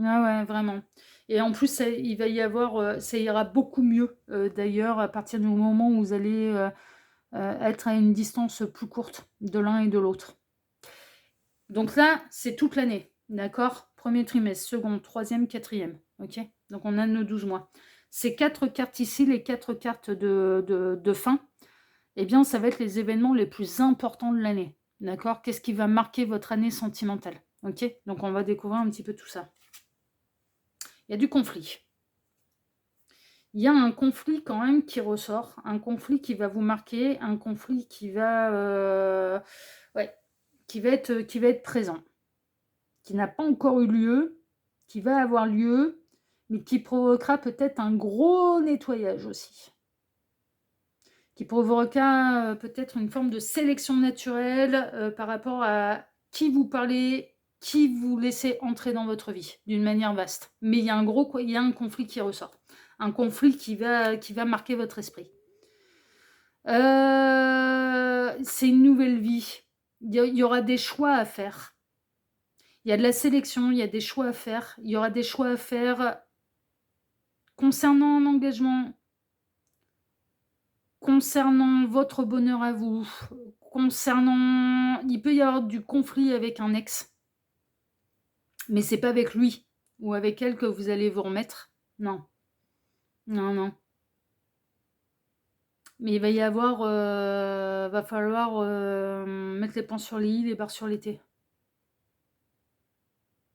Ah ouais, vraiment. Et en plus, il va y avoir, ça ira beaucoup mieux, d'ailleurs, à partir du moment où vous allez être à une distance plus courte de l'un et de l'autre. Donc là, c'est toute l'année, d'accord? Premier trimestre, second, troisième, quatrième, ok? Donc on a nos 12 mois. Ces 4 cartes ici, les 4 cartes de fin, eh bien, ça va être les événements les plus importants de l'année, d'accord? Qu'est-ce qui va marquer votre année sentimentale, ok? Donc on va découvrir un petit peu tout ça. Il y a du conflit. Il y a un conflit quand même qui ressort, un conflit qui va vous marquer, un conflit ouais, qui va être présent, qui n'a pas encore eu lieu, qui va avoir lieu, mais qui provoquera peut-être un gros nettoyage aussi. Qui provoquera peut-être une forme de sélection naturelle par rapport à qui vous parlez, qui vous laissez entrer dans votre vie, d'une manière vaste. Mais il y a il y a un conflit qui ressort. Un conflit qui va marquer votre esprit. C'est une nouvelle vie. Il y aura des choix à faire. Il y a de la sélection, il y a des choix à faire. Il y aura des choix à faire concernant un engagement, concernant votre bonheur à vous, concernant il peut y avoir du conflit avec un ex, mais c'est pas avec lui ou avec elle que vous allez vous remettre. Non. Non, non. Mais il va y avoir, va falloir, mettre les points sur les i, les barres sur les t.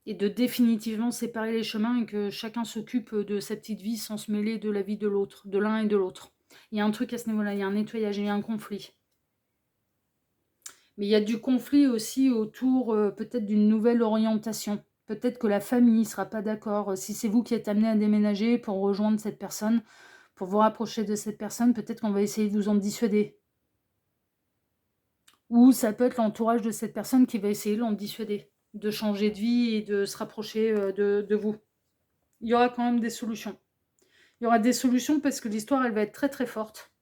Et de définitivement séparer les chemins et que chacun s'occupe de sa petite vie sans se mêler de la vie de l'autre, de l'un et de l'autre. Il y a un truc à ce niveau-là, il y a un nettoyage, il y a un conflit. Mais il y a du conflit aussi autour peut-être d'une nouvelle orientation. Peut-être que la famille ne sera pas d'accord. Si c'est vous qui êtes amené à déménager pour rejoindre cette personne, pour vous rapprocher de cette personne, peut-être qu'on va essayer de vous en dissuader. Ou ça peut être l'entourage de cette personne qui va essayer de l'en dissuader, de changer de vie et de se rapprocher de vous. Il y aura quand même des solutions. Il y aura des solutions parce que l'histoire, elle va être très très forte.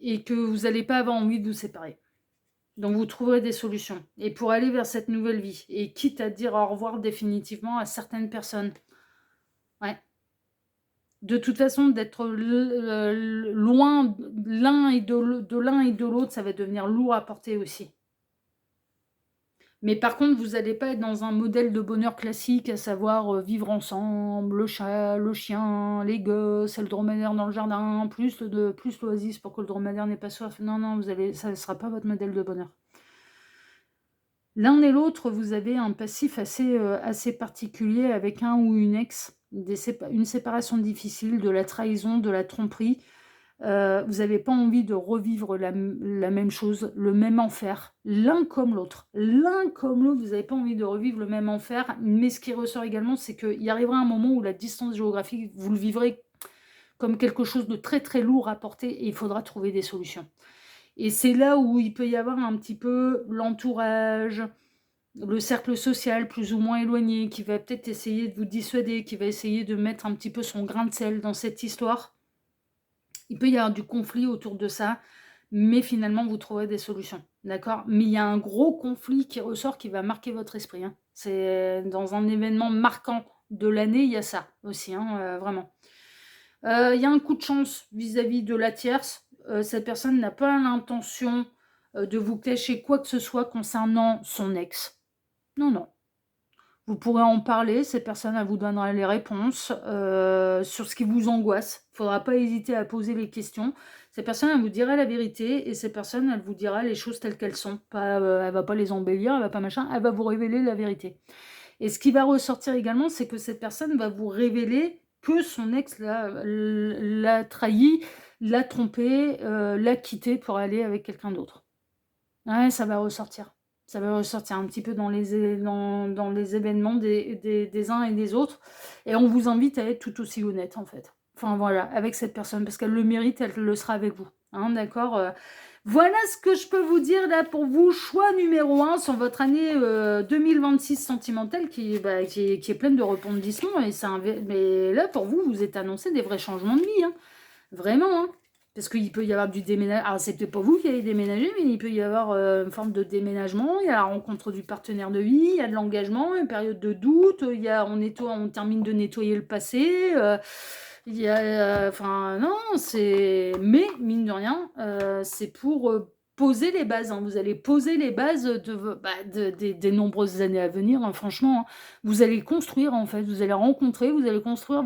Et que vous n'allez pas avoir envie de vous séparer. Donc vous trouverez des solutions. Et pour aller vers cette nouvelle vie. Et quitte à dire au revoir définitivement à certaines personnes. Ouais. De toute façon, d'être loin l'un et de l'un et de l'autre, ça va devenir lourd à porter aussi. Mais par contre, vous n'allez pas être dans un modèle de bonheur classique, à savoir vivre ensemble, le chat, le chien, les gosses, le dromadaire dans le jardin, plus l'oasis pour que le dromadaire n'ait pas soif. Non, non, ça ne sera pas votre modèle de bonheur. L'un et l'autre, vous avez un passif assez particulier avec un ou une ex, une séparation difficile, de la trahison, de la tromperie. Vous n'avez pas envie de revivre la même chose, le même enfer, l'un comme l'autre. L'un comme l'autre, vous n'avez pas envie de revivre le même enfer. Mais ce qui ressort également, c'est qu'il arrivera un moment où la distance géographique, vous le vivrez comme quelque chose de très très lourd à porter et il faudra trouver des solutions. Et c'est là où il peut y avoir un petit peu l'entourage, le cercle social plus ou moins éloigné, qui va peut-être essayer de vous dissuader, qui va essayer de mettre un petit peu son grain de sel dans cette histoire. Il peut y avoir du conflit autour de ça, mais finalement, vous trouverez des solutions. D'accord? Mais il y a un gros conflit qui ressort qui va marquer votre esprit. Hein. C'est dans un événement marquant de l'année, il y a ça aussi, hein, vraiment. Il y a un coup de chance vis-à-vis de la tierce. Cette personne n'a pas l'intention de vous cacher quoi que ce soit concernant son ex. Non, non. Vous pourrez en parler, cette personne elle vous donnera les réponses sur ce qui vous angoisse. Il ne faudra pas hésiter à poser les questions. Cette personne elle vous dira la vérité et cette personne elle vous dira les choses telles qu'elles sont. Pas, elle ne va pas les embellir, elle va pas machin, elle va vous révéler la vérité. Et ce qui va ressortir également, c'est que cette personne va vous révéler que son ex l'a trahi, l'a trompé, l'a quitté pour aller avec quelqu'un d'autre. Ouais, ça va ressortir. Ça va ressortir un petit peu dans les événements des uns et des autres. Et on vous invite à être tout aussi honnête, en fait. Enfin, voilà, avec cette personne, parce qu'elle le mérite, elle le sera avec vous. Hein, d'accord voilà ce que je peux vous dire là pour vous. Choix numéro 1 sur votre année 2026 sentimentale qui est pleine de rebondissements. Mais là, pour vous, vous êtes annoncé des vrais changements de vie. Hein. Vraiment, hein. Parce qu'il peut y avoir du déménagement. Alors, c'est peut-être pas vous qui allez déménager, mais il peut y avoir une forme de déménagement. Il y a la rencontre du partenaire de vie, il y a de l'engagement, une période de doute. On termine de nettoyer le passé. Il y a. Enfin, non, c'est. Mais, mine de rien, c'est pour poser les bases. Hein. Vous allez poser les bases des nombreuses années à venir, hein, franchement. Hein. Vous allez construire, en fait. Vous allez rencontrer, vous allez construire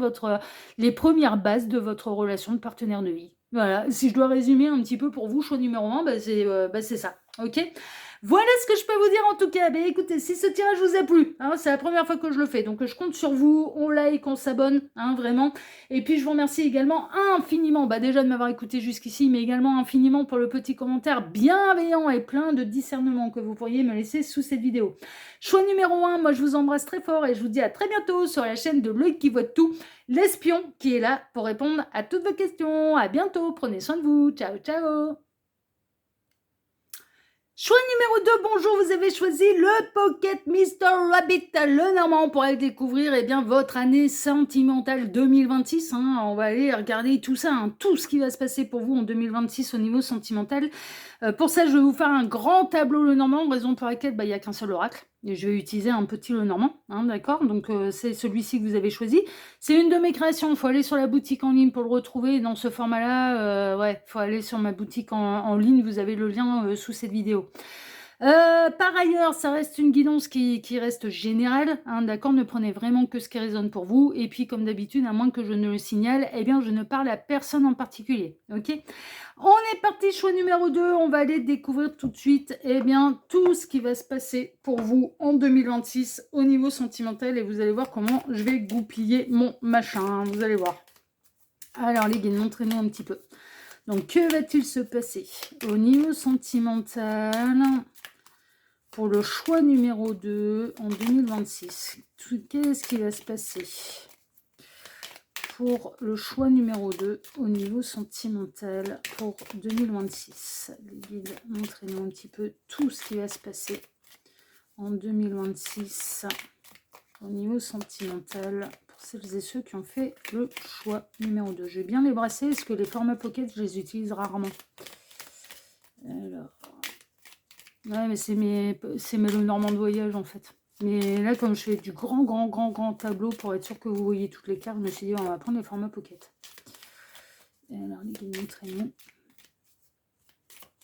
les premières bases de votre relation de partenaire de vie. Voilà, si je dois résumer un petit peu pour vous, choix numéro 1, c'est ça, ok? Voilà ce que je peux vous dire en tout cas. Ben, écoutez, si ce tirage vous a plu, hein, c'est la première fois que je le fais, donc je compte sur vous, on like, on s'abonne, hein, vraiment. Et puis je vous remercie également infiniment, déjà de m'avoir écouté jusqu'ici, mais également infiniment pour le petit commentaire bienveillant et plein de discernement que vous pourriez me laisser sous cette vidéo. Choix numéro 1, moi je vous embrasse très fort et je vous dis à très bientôt sur la chaîne de Loïc qui voit tout, l'espion qui est là pour répondre à toutes vos questions. À bientôt, prenez soin de vous, ciao ciao. Choix numéro 2, bonjour, vous avez choisi le Pocket Mr. Rabbit, le Normand, pour aller découvrir votre année sentimentale 2026. On va aller regarder tout ça, tout ce qui va se passer pour vous en 2026 au niveau sentimental. Pour ça, je vais vous faire un grand tableau le Normand, raison pour laquelle il n'y a qu'un seul oracle. Et je vais utiliser un petit le Normand, d'accord. Donc c'est celui-ci que vous avez choisi. C'est une de mes créations, il faut aller sur la boutique en ligne pour le retrouver. Dans ce format-là, il faut aller sur ma boutique en ligne, vous avez le lien sous cette vidéo. Par ailleurs, ça reste une guidance qui reste générale, d'accord, ne prenez vraiment que ce qui résonne pour vous, et puis comme d'habitude, à moins que je ne le signale, je ne parle à personne en particulier, ok. On est parti, choix numéro 2, on va aller découvrir tout de suite, tout ce qui va se passer pour vous en 2026 au niveau sentimental, et vous allez voir comment je vais goupiller mon machin, vous allez voir. Alors les gars, montrez-nous un petit peu. Donc, que va-t-il se passer au niveau sentimental pour le choix numéro 2 en 2026? Qu'est-ce qui va se passer pour le choix numéro 2 au niveau sentimental pour 2026? Les guides, montrez-nous un petit peu tout ce qui va se passer en 2026 au niveau sentimental pour celles et ceux qui ont fait le choix numéro 2. Je vais bien les brasser parce que les formats pocket, je les utilise rarement. Alors... ouais, mais c'est mes Normand de voyage en fait. Mais là, comme je fais du grand tableau pour être sûr que vous voyez toutes les cartes, je me suis dit, on va prendre les formats pocket. Et alors, les guides, montrez-nous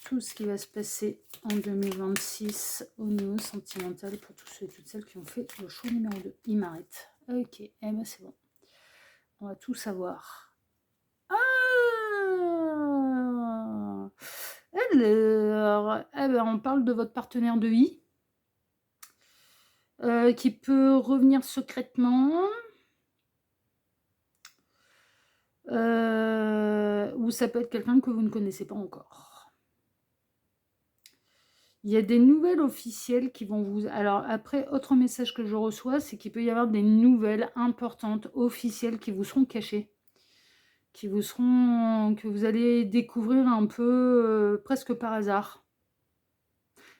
tout ce qui va se passer en 2026 au niveau sentimental pour tous ceux et toutes celles qui ont fait le choix numéro 2. Il m'arrête. Ok, c'est bon. On va tout savoir. Ah, alors, on parle de votre partenaire de vie qui peut revenir secrètement. Ou ça peut être quelqu'un que vous ne connaissez pas encore. Il y a des nouvelles officielles qui vont vous... Alors après, autre message que je reçois, c'est qu'il peut y avoir des nouvelles importantes, officielles, qui vous seront cachées. Que vous allez découvrir un peu, presque par hasard.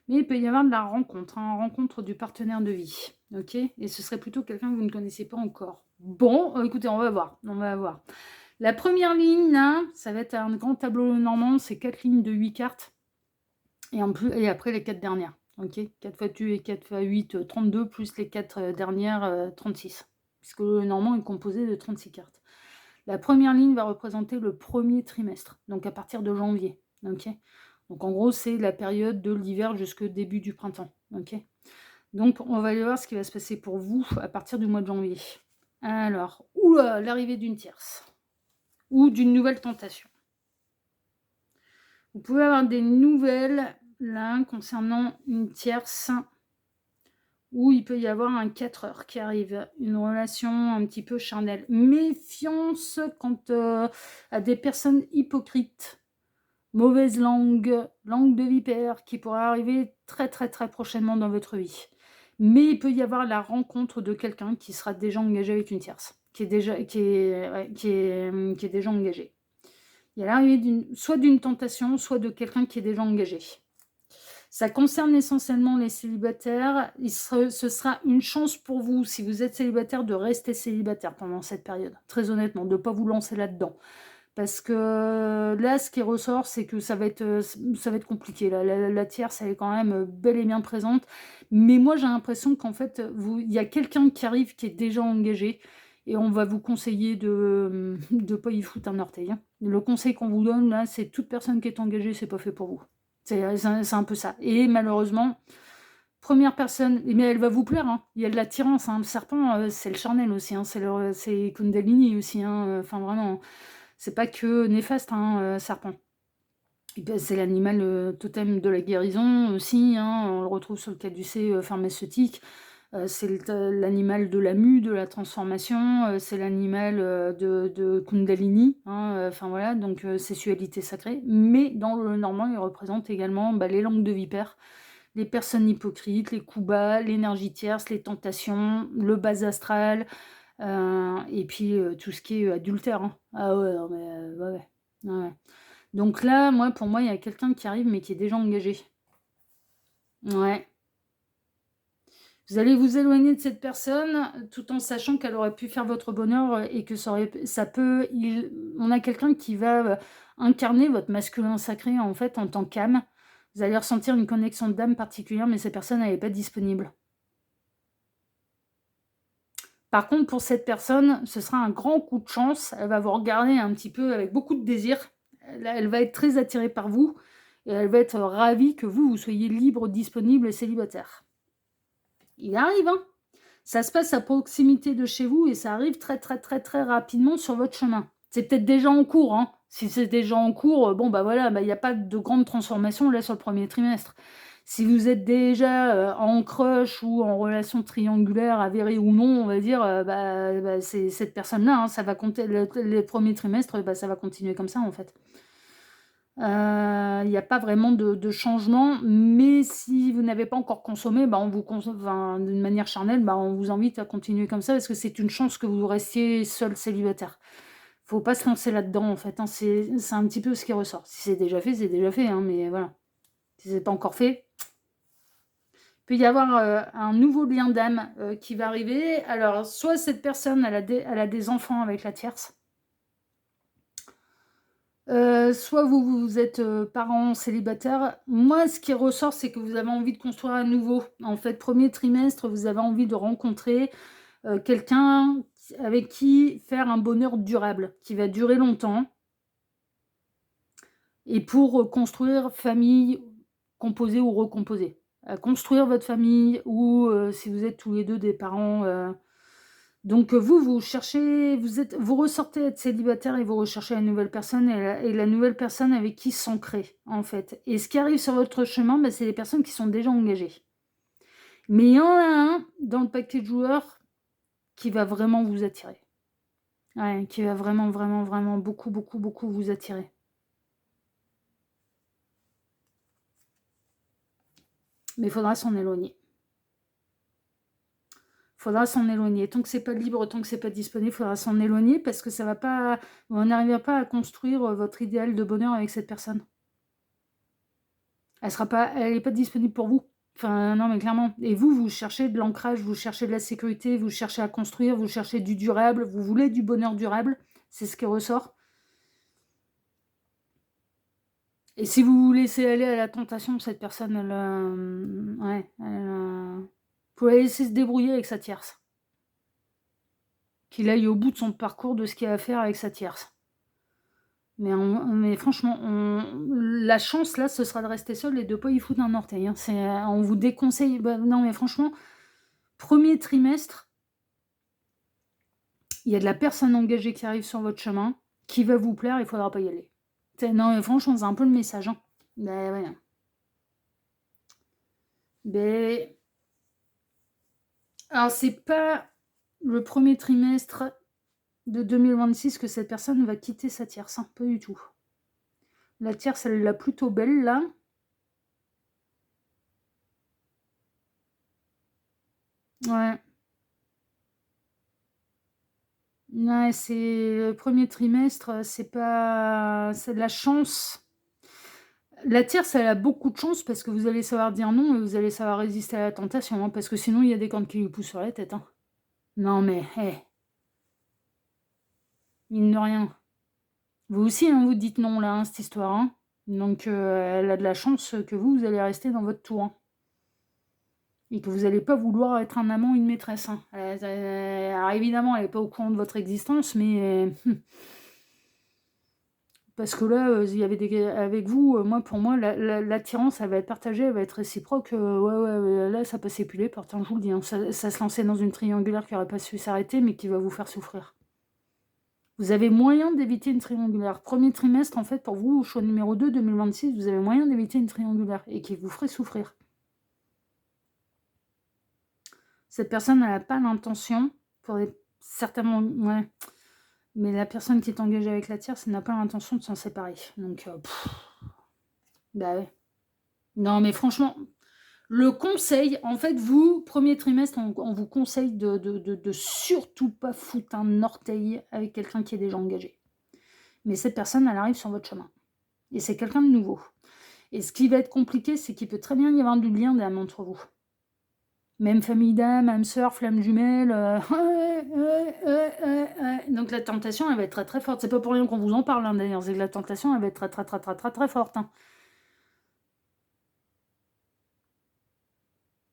Mais il peut y avoir de la rencontre du partenaire de vie. Ok. Et ce serait plutôt quelqu'un que vous ne connaissez pas encore. Bon, écoutez, on va voir. La première ligne, là, ça va être un grand tableau normand, c'est 4 lignes de 8 cartes. Et après, les 4 dernières. Ok, 4 x 2 et 4 x 8, 32, plus les 4 dernières, 36. Puisque le normand est composé de 36 cartes. La première ligne va représenter le premier trimestre, donc à partir de janvier. Ok, donc en gros, c'est la période de l'hiver jusqu'au début du printemps. Ok, donc on va aller voir ce qui va se passer pour vous à partir du mois de janvier. Alors, l'arrivée d'une tierce. Ou d'une nouvelle tentation. Vous pouvez avoir des nouvelles là concernant une tierce où il peut y avoir un 4 heures qui arrive, une relation un petit peu charnelle. Méfiance quant à des personnes hypocrites, mauvaise langue de vipère qui pourrait arriver très prochainement dans votre vie. Mais il peut y avoir la rencontre de quelqu'un qui sera déjà engagé avec une tierce, qui est déjà engagé. Il y a l'arrivée soit d'une tentation, soit de quelqu'un qui est déjà engagé. Ça concerne essentiellement les célibataires. Ce sera une chance pour vous, si vous êtes célibataire, de rester célibataire pendant cette période. Très honnêtement, de ne pas vous lancer là-dedans. Parce que là, ce qui ressort, c'est que ça va être compliqué. La tierce, elle est quand même bel et bien présente. Mais moi, j'ai l'impression qu'en fait, il y a quelqu'un qui arrive qui est déjà engagé. Et on va vous conseiller de ne pas y foutre un orteil. Le conseil qu'on vous donne, là, c'est toute personne qui est engagée, c'est pas fait pour vous. C'est un peu ça. Et malheureusement, première personne, mais elle va vous plaire. Il y a de l'attirance. Le serpent, c'est le charnel aussi. C'est Kundalini aussi. Enfin, vraiment, c'est pas que néfaste, serpent. Et bah, c'est l'animal, totem de la guérison aussi, hein, on le retrouve sur le caducée, pharmaceutique. C'est l'animal de la mue, de la transformation, c'est l'animal, de Kundalini, hein, enfin voilà, donc sexualité sacrée. Mais dans le normand, il représente également, bah, les langues de vipère, les personnes hypocrites, les coups bas, l'énergie tierce, les tentations, le bas astral, et puis, tout ce qui est adultère, hein. Ah ouais, non mais ouais, ouais. Ouais, ouais. Donc là, moi, pour moi, il y a quelqu'un qui arrive, mais qui est déjà engagé. Ouais. Vous allez vous éloigner de cette personne, tout en sachant qu'elle aurait pu faire votre bonheur, et que ça peut on a quelqu'un qui va, incarner votre masculin sacré, en fait, en tant qu'âme. Vous allez ressentir une connexion d'âme particulière, mais cette personne, elle est pas disponible. Par contre, pour cette personne, ce sera un grand coup de chance. Elle va vous regarder un petit peu avec beaucoup de désir. Elle va être très attirée par vous et elle va être ravie que vous soyez libre, disponible et célibataire. Il arrive, hein. Ça se passe à proximité de chez vous et ça arrive très, très, très, très rapidement sur votre chemin. C'est peut-être déjà en cours, hein. Si c'est déjà en cours, bon, bah voilà, bah, il y a pas de grande transformation là sur le premier trimestre. Si vous êtes déjà, en crush ou en relation triangulaire avérée ou non, on va dire, bah, c'est cette personne-là, hein, ça va compter le 1er trimestre, bah, ça va continuer comme ça, en fait. Il y a pas vraiment de changement, mais si vous n'avez pas encore consommé, bah, on vous enfin, d'une manière charnelle, bah, on vous invite à continuer comme ça parce que c'est une chance que vous restiez seul célibataire. Faut pas se lancer là-dedans, en fait, hein, c'est un petit peu ce qui ressort. Si c'est déjà fait, hein, mais voilà. Si c'est pas encore fait, il peut y avoir, un nouveau lien d'âme, qui va arriver. Alors, soit cette personne, elle a des enfants avec la tierce. Soit vous êtes, parents célibataires. Moi, ce qui ressort, c'est que vous avez envie de construire à nouveau. En fait, premier trimestre, vous avez envie de rencontrer, quelqu'un avec qui faire un bonheur durable, qui va durer longtemps et pour, construire famille composée ou recomposée. Construire votre famille ou, si vous êtes tous les 2 des parents, donc vous cherchez, vous ressortez être célibataire et vous recherchez une nouvelle personne et la nouvelle personne avec qui s'ancrer, en fait. Et ce qui arrive sur votre chemin, bah, c'est les personnes qui sont déjà engagées. Mais il y en a un dans le paquet de joueurs qui va vraiment vous attirer. Ouais, qui va vraiment, vraiment, vraiment beaucoup, beaucoup, beaucoup vous attirer. Mais il faudra s'en éloigner. Faudra s'en éloigner. Tant que c'est pas libre, tant que c'est pas disponible, faudra s'en éloigner parce que ça va pas, on n'arrivera pas à construire votre idéal de bonheur avec cette personne. Elle est pas disponible pour vous. Enfin, non, mais clairement. Et vous cherchez de l'ancrage, vous cherchez de la sécurité, vous cherchez à construire, vous cherchez du durable, vous voulez du bonheur durable. C'est ce qui ressort. Et si vous vous laissez aller à la tentation, cette personne, ouais, vous pouvez la laisser se débrouiller avec sa tierce. Qu'il aille au bout de son parcours de ce qu'il y a à faire avec sa tierce. Mais franchement, la chance là, ce sera de rester seul et de pas y foutre un orteil, hein. On vous déconseille, bah, non mais franchement, premier trimestre, il y a de la personne engagée qui arrive sur votre chemin, qui va vous plaire, il faudra pas y aller. Non mais franchement, c'est un peu le message, hein. Beh, ouais. Beh, alors c'est pas le premier trimestre de 2026 que cette personne va quitter sa tierce, hein, pas du tout. La tierce, elle l'a plutôt belle là. Ouais. Ouais, c'est le premier trimestre, c'est de la chance. La tierce, elle a beaucoup de chance parce que vous allez savoir dire non et vous allez savoir résister à la tentation, hein, parce que sinon il y a des cornes qui lui poussent sur la tête, hein. Non mais, mine de rien. Vous aussi, hein, vous dites non là, hein, cette histoire, hein. Donc elle a de la chance que vous allez rester dans votre tour, hein. Et que vous allez pas vouloir être un amant ou une maîtresse, hein. Alors évidemment, elle est pas au courant de votre existence, mais parce que là, il y avait avec vous, moi, pour moi, l'attirance, elle va être partagée, elle va être réciproque. Ouais, ouais, là, ça peut s'épuler, pourtant, je vous le dis, hein, ça se lançait dans une triangulaire qui aurait pas su s'arrêter, mais qui va vous faire souffrir. Vous avez moyen d'éviter une triangulaire. Premier trimestre, en fait, pour vous, choix numéro 2, 2026, vous avez moyen d'éviter une triangulaire et qui vous ferait souffrir. Cette personne, elle n'a pas l'intention, certainement, ouais, mais la personne qui est engagée avec la tierce, elle n'a pas l'intention de s'en séparer. Donc, bah ouais. Non, mais franchement, le conseil, en fait, vous, premier trimestre, on vous conseille de surtout pas foutre un orteil avec quelqu'un qui est déjà engagé. Mais cette personne, elle arrive sur votre chemin. Et c'est quelqu'un de nouveau. Et ce qui va être compliqué, c'est qu'il peut très bien y avoir du lien d'âme entre vous. Même famille d'âme, même sœur, flamme jumelle. Donc la tentation, elle va être très très forte. C'est pas pour rien qu'on vous en parle, hein, d'ailleurs. C'est que la tentation, elle va être très très très très très très forte. Hein.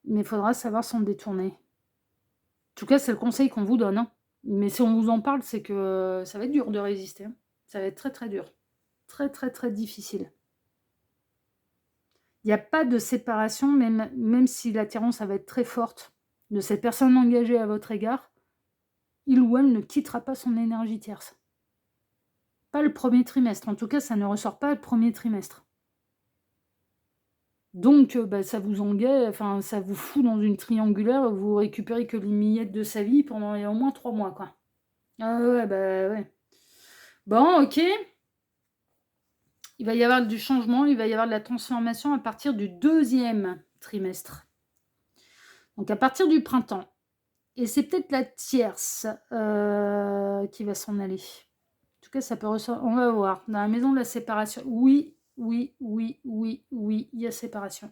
Mais il faudra savoir s'en détourner. En tout cas, c'est le conseil qu'on vous donne. Hein. Mais si on vous en parle, c'est que ça va être dur de résister. Hein. Ça va être très très dur. Très très très difficile. Il n'y a pas de séparation, même si l'attirance va être très forte de cette personne engagée à votre égard, il ou elle ne quittera pas son énergie tierce. Pas le premier trimestre. En tout cas, ça ne ressort pas le premier trimestre. Donc, ça vous engage, enfin, ça vous fout dans une triangulaire où vous récupérez que les miettes de sa vie pendant au moins 3 mois, quoi. Ah ouais, bah ouais. Bon, ok. Il va y avoir du changement, il va y avoir de la transformation à partir du 2e trimestre. Donc, à partir du printemps. Et c'est peut-être la tierce qui va s'en aller. En tout cas, ça peut ressortir. On va voir. Dans la maison de la séparation. Oui, il y a séparation.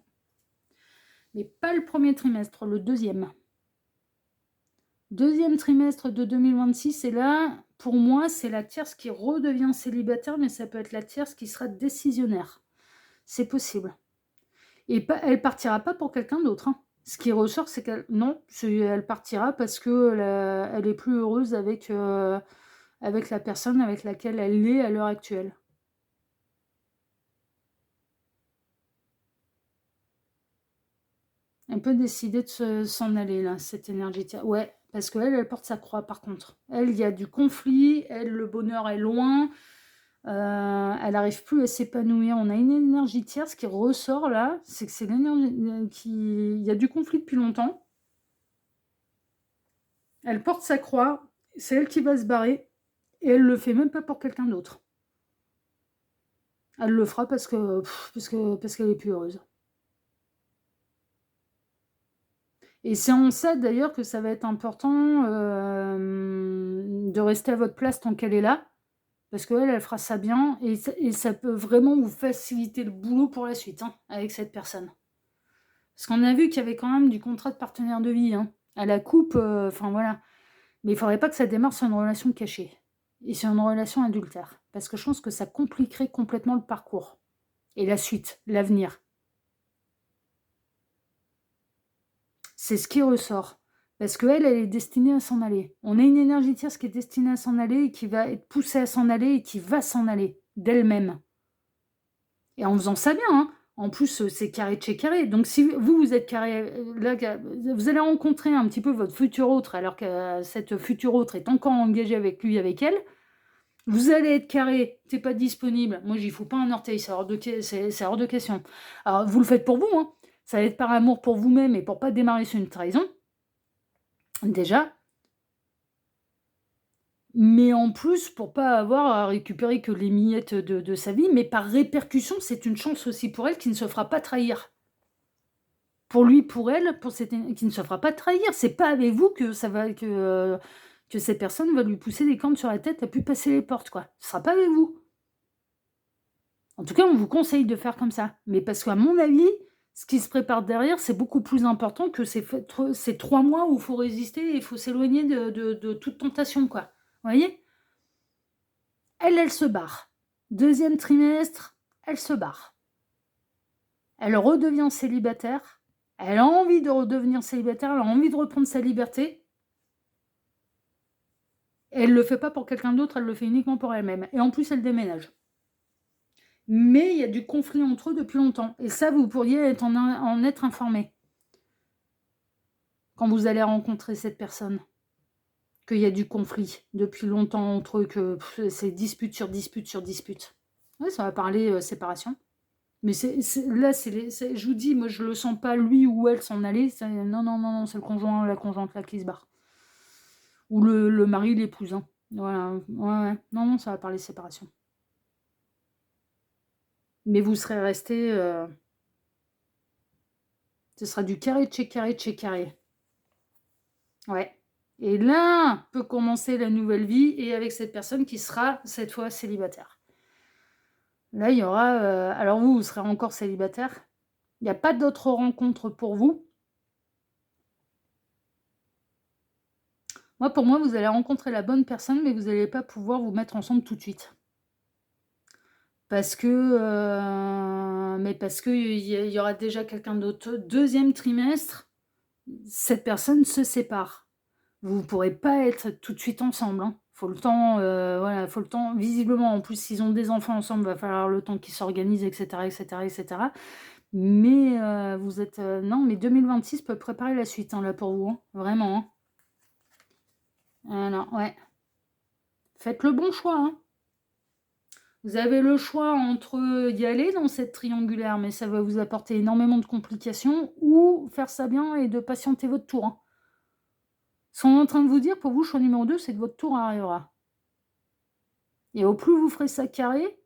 Mais pas le premier trimestre, le 2e. 2e trimestre de 2026, et là, pour moi, c'est la tierce qui redevient célibataire, mais ça peut être la tierce qui sera décisionnaire. C'est possible. Et elle partira pas pour quelqu'un d'autre. Hein. Ce qui ressort, c'est qu'elle elle partira parce que elle est plus heureuse avec la personne avec laquelle elle est à l'heure actuelle. Elle peut décider de s'en aller, là, cette énergie. Ouais, parce qu'elle, elle porte sa croix, par contre. Elle, il y a du conflit, elle, le bonheur est loin, elle n'arrive plus à s'épanouir. On a une énergie tierce qui ressort, là, c'est que c'est l'énergie qui... Il y a du conflit depuis longtemps. Elle porte sa croix, c'est elle qui va se barrer, et elle le fait même pas pour quelqu'un d'autre. Elle le fera parce qu'elle est plus heureuse. Et c'est en ça d'ailleurs que ça va être important de rester à votre place tant qu'elle est là, parce qu'elle, elle fera ça bien, et ça peut vraiment vous faciliter le boulot pour la suite, hein, avec cette personne. Parce qu'on a vu qu'il y avait quand même du contrat de partenaire de vie, hein, à la coupe, enfin voilà. Mais il ne faudrait pas que ça démarre sur une relation cachée, et sur une relation adultère, parce que je pense que ça compliquerait complètement le parcours, et la suite, l'avenir. C'est ce qui ressort. Parce qu'elle, elle est destinée à s'en aller. On a une énergie tierce qui est destinée à s'en aller et qui va être poussée à s'en aller et qui va s'en aller d'elle-même. Et en faisant ça bien, hein. En plus, c'est carré de chez carré. Donc si vous êtes carré, là, vous allez rencontrer un petit peu votre futur autre, alors que cette future autre est encore engagée avec lui, avec elle. Vous allez être carré, t'es pas disponible. Moi, j'y fous pas un orteil, c'est hors de question. Alors, vous le faites pour vous, hein. Ça va être par amour pour vous-même et pour pas démarrer sur une trahison. Déjà. Mais en plus, pour pas avoir à récupérer que les miettes de sa vie, mais par répercussion, c'est une chance aussi pour elle qui ne se fera pas trahir. Pour lui, pour elle, qui ne se fera pas trahir. C'est pas avec vous que cette personne va lui pousser des cornes sur la tête, elle a pu passer les portes, quoi. Ce sera pas avec vous. En tout cas, on vous conseille de faire comme ça. Mais parce qu'à mon avis, ce qui se prépare derrière, c'est beaucoup plus important que ces 3 mois où il faut résister et il faut s'éloigner de toute tentation, quoi. Vous voyez ? Elle se barre. 2e trimestre, elle se barre. Elle redevient célibataire. Elle a envie de redevenir célibataire. Elle a envie de reprendre sa liberté. Elle ne le fait pas pour quelqu'un d'autre, elle le fait uniquement pour elle-même. Et en plus, elle déménage. Mais il y a du conflit entre eux depuis longtemps. Et ça, vous pourriez en être informé quand vous allez rencontrer cette personne. qu'il y a du conflit depuis longtemps entre eux, que c'est dispute sur dispute sur dispute. Ouais, ça va parler séparation. Mais là, je vous dis, moi, je le sens pas lui ou elle s'en aller. Non, non, non, non, c'est le conjoint, la conjointe là qui se barre. Ou le mari, l'épouse. Hein. Voilà. Ouais, ouais. Non, non, ça va parler séparation. Mais vous serez resté. Ce sera du carré, chez carré, chez carré. Ouais. Et là peut commencer la nouvelle vie et avec cette personne qui sera cette fois célibataire. Là, il y aura. Alors vous serez encore célibataire. Il n'y a pas d'autres rencontres pour vous. Moi, pour moi, vous allez rencontrer la bonne personne, mais vous n'allez pas pouvoir vous mettre ensemble tout de suite. Parce que il y aura déjà quelqu'un d'autre. Deuxième trimestre, cette personne se sépare. Vous ne pourrez pas être tout de suite ensemble. Hein. Faut le temps, voilà, faut le temps. Visiblement, en plus, s'ils ont des enfants ensemble, va falloir le temps qu'ils s'organisent, etc., etc., etc. Mais vous êtes, non, mais 2026 peut préparer la suite, hein, là pour vous, hein. Vraiment. Hein. Voilà, ouais. Faites le bon choix. Hein. Vous avez le choix entre y aller dans cette triangulaire, mais ça va vous apporter énormément de complications, ou faire ça bien et de patienter votre tour. Hein. Ils sont en train de vous dire, pour vous, choix numéro 2, c'est que votre tour arrivera. Et au plus vous ferez ça carré,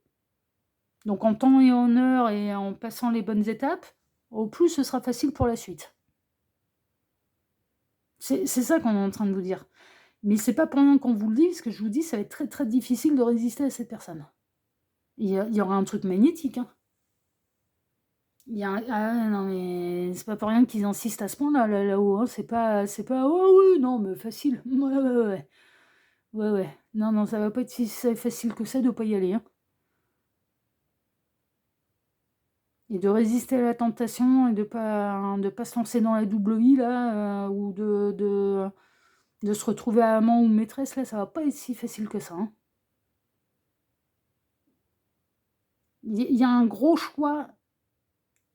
donc en temps et en heure et en passant les bonnes étapes, au plus ce sera facile pour la suite. C'est ça qu'on est en train de vous dire. Mais c'est pas pour rien qu'on vous le dit, parce que je vous dis, ça va être très très difficile de résister à cette personne. Il y aura un truc magnétique. Hein. Ah non, mais c'est pas pour rien qu'ils insistent à ce point-là, là-haut. Hein. C'est pas, oh oui, non, mais facile. Ouais, ouais, ouais. Ouais, ouais. Non, non, ça va pas être si facile que ça de pas y aller. Hein. Et de résister à la tentation et de pas se lancer dans la double vie, là, ou de se retrouver amant ou maîtresse, là, ça va pas être si facile que ça. Hein. Il y a un gros choix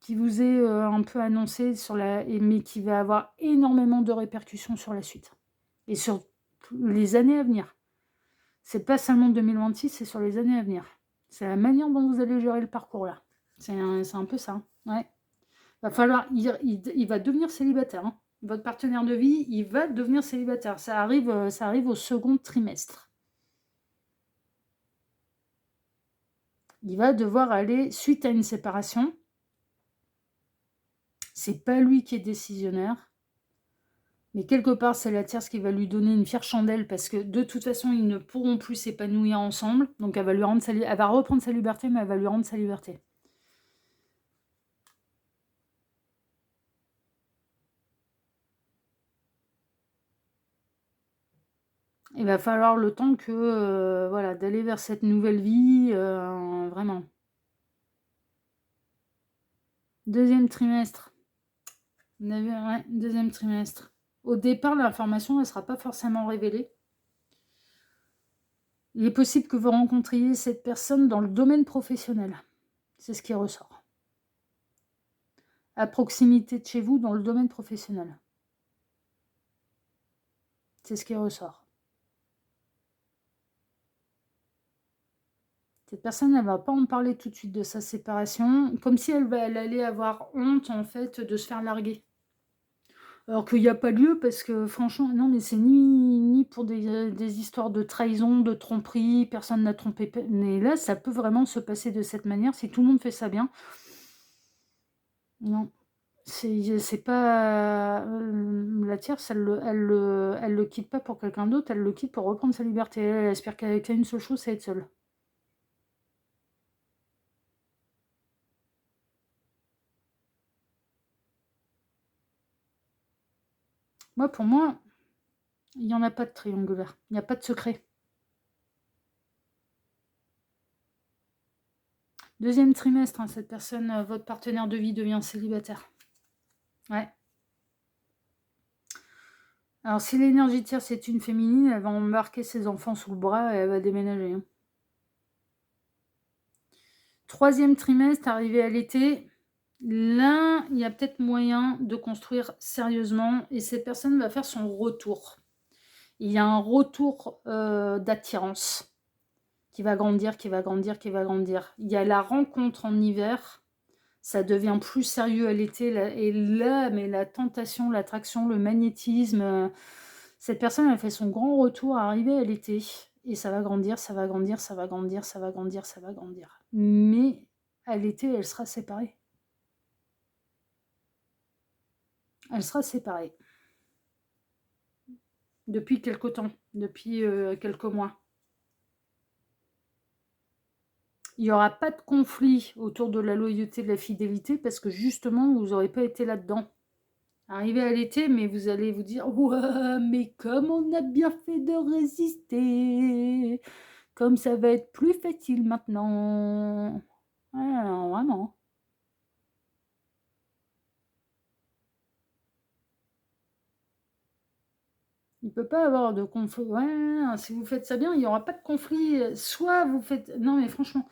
qui vous est un peu annoncé, mais qui va avoir énormément de répercussions sur la suite. Et sur les années à venir. C'est pas seulement 2026, c'est sur les années à venir. C'est la manière dont vous allez gérer le parcours, là. C'est un peu ça. Ouais. Va falloir, il va devenir célibataire. Hein. Votre partenaire de vie, il va devenir célibataire. Ça arrive au second trimestre. Il va devoir aller, suite à une séparation, c'est pas lui qui est décisionnaire, mais quelque part, c'est la tierce qui va lui donner une fière chandelle, parce que de toute façon, ils ne pourront plus s'épanouir ensemble. Donc elle va elle va reprendre sa liberté, mais elle va lui rendre sa liberté. Il va falloir le temps que, voilà, d'aller vers cette nouvelle vie, vraiment. Deuxième trimestre. Ouais, deuxième trimestre. Au départ, l'information ne sera pas forcément révélée. Il est possible que vous rencontriez cette personne dans le domaine professionnel. C'est ce qui ressort. À proximité de chez vous, dans le domaine professionnel. C'est ce qui ressort. Cette personne, elle ne va pas en parler tout de suite de sa séparation, comme si elle allait avoir honte, en fait, de se faire larguer. Alors qu'il n'y a pas lieu, parce que franchement, non, mais c'est ni pour des histoires de trahison, de tromperie, personne n'a trompé. Mais là, ça peut vraiment se passer de cette manière, si tout le monde fait ça bien. Non, c'est pas... la tierce, elle le quitte pas pour quelqu'un d'autre, elle le quitte pour reprendre sa liberté. Elle espère qu'elle a une seule chose, c'est être seule. Moi, pour moi, il n'y en a pas de triangulaire, il n'y a pas de secret. Deuxième trimestre, hein, cette personne, votre partenaire de vie devient célibataire. Ouais. Alors, si l'énergie tierce est une féminine, elle va embarquer ses enfants sous le bras et elle va déménager. Hein. Troisième trimestre, arrivé à l'été, là, il y a peut-être moyen de construire sérieusement et cette personne va faire son retour. Il y a un retour d'attirance qui va grandir, qui va grandir, qui va grandir. Il y a la rencontre en hiver, ça devient plus sérieux à l'été, et là, mais la tentation, l'attraction, le magnétisme, cette personne, elle fait son grand retour arrivé à l'été, et ça va grandir, ça va grandir, ça va grandir, ça va grandir, ça va grandir. Mais à l'été, elle sera séparée. Elle sera séparée. Depuis quelque temps, depuis quelques mois. Il n'y aura pas de conflit autour de la loyauté, de la fidélité, parce que justement, vous n'aurez pas été là-dedans. Arrivé à l'été, mais vous allez vous dire « Ouais, mais comme on a bien fait de résister, comme ça va être plus facile maintenant. » Ouais, alors, vraiment. Il ne peut pas avoir de conflit. Ouais, si vous faites ça bien, il n'y aura pas de conflit. Soit vous faites... Non, mais franchement,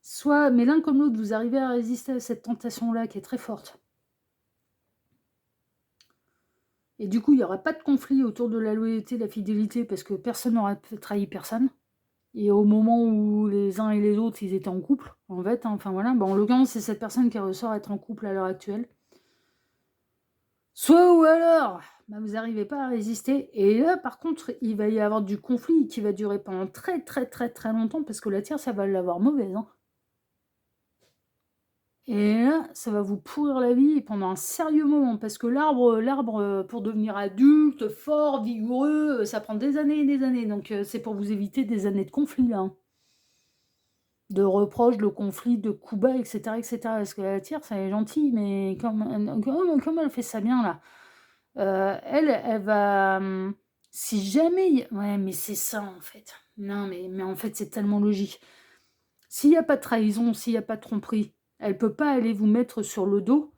soit... Mais l'un comme l'autre, vous arrivez à résister à cette tentation-là qui est très forte. Et du coup, il n'y aura pas de conflit autour de la loyauté, de la fidélité, parce que personne n'aura trahi personne. Et au moment où les uns et les autres, ils étaient en couple, en fait, hein, enfin voilà, en l'occurrence, c'est cette personne qui ressort être en couple à l'heure actuelle. Soit ou alors, vous n'arrivez pas à résister. Et là, par contre, il va y avoir du conflit qui va durer pendant très très très très longtemps, parce que la tierce, ça va l'avoir mauvaise. Hein. Et là, ça va vous pourrir la vie pendant un sérieux moment, parce que l'arbre, pour devenir adulte, fort, vigoureux, ça prend des années et des années. Donc c'est pour vous éviter des années de conflit, là. Hein. De reproches, de conflits, de coups bas, etc., etc. Parce que la tierce, elle est gentille, mais comme elle fait ça bien, là, elle va... si jamais... Ouais, mais c'est ça, en fait. Non, mais en fait, c'est tellement logique. S'il n'y a pas de trahison, s'il n'y a pas de tromperie, elle peut pas aller vous mettre sur le dos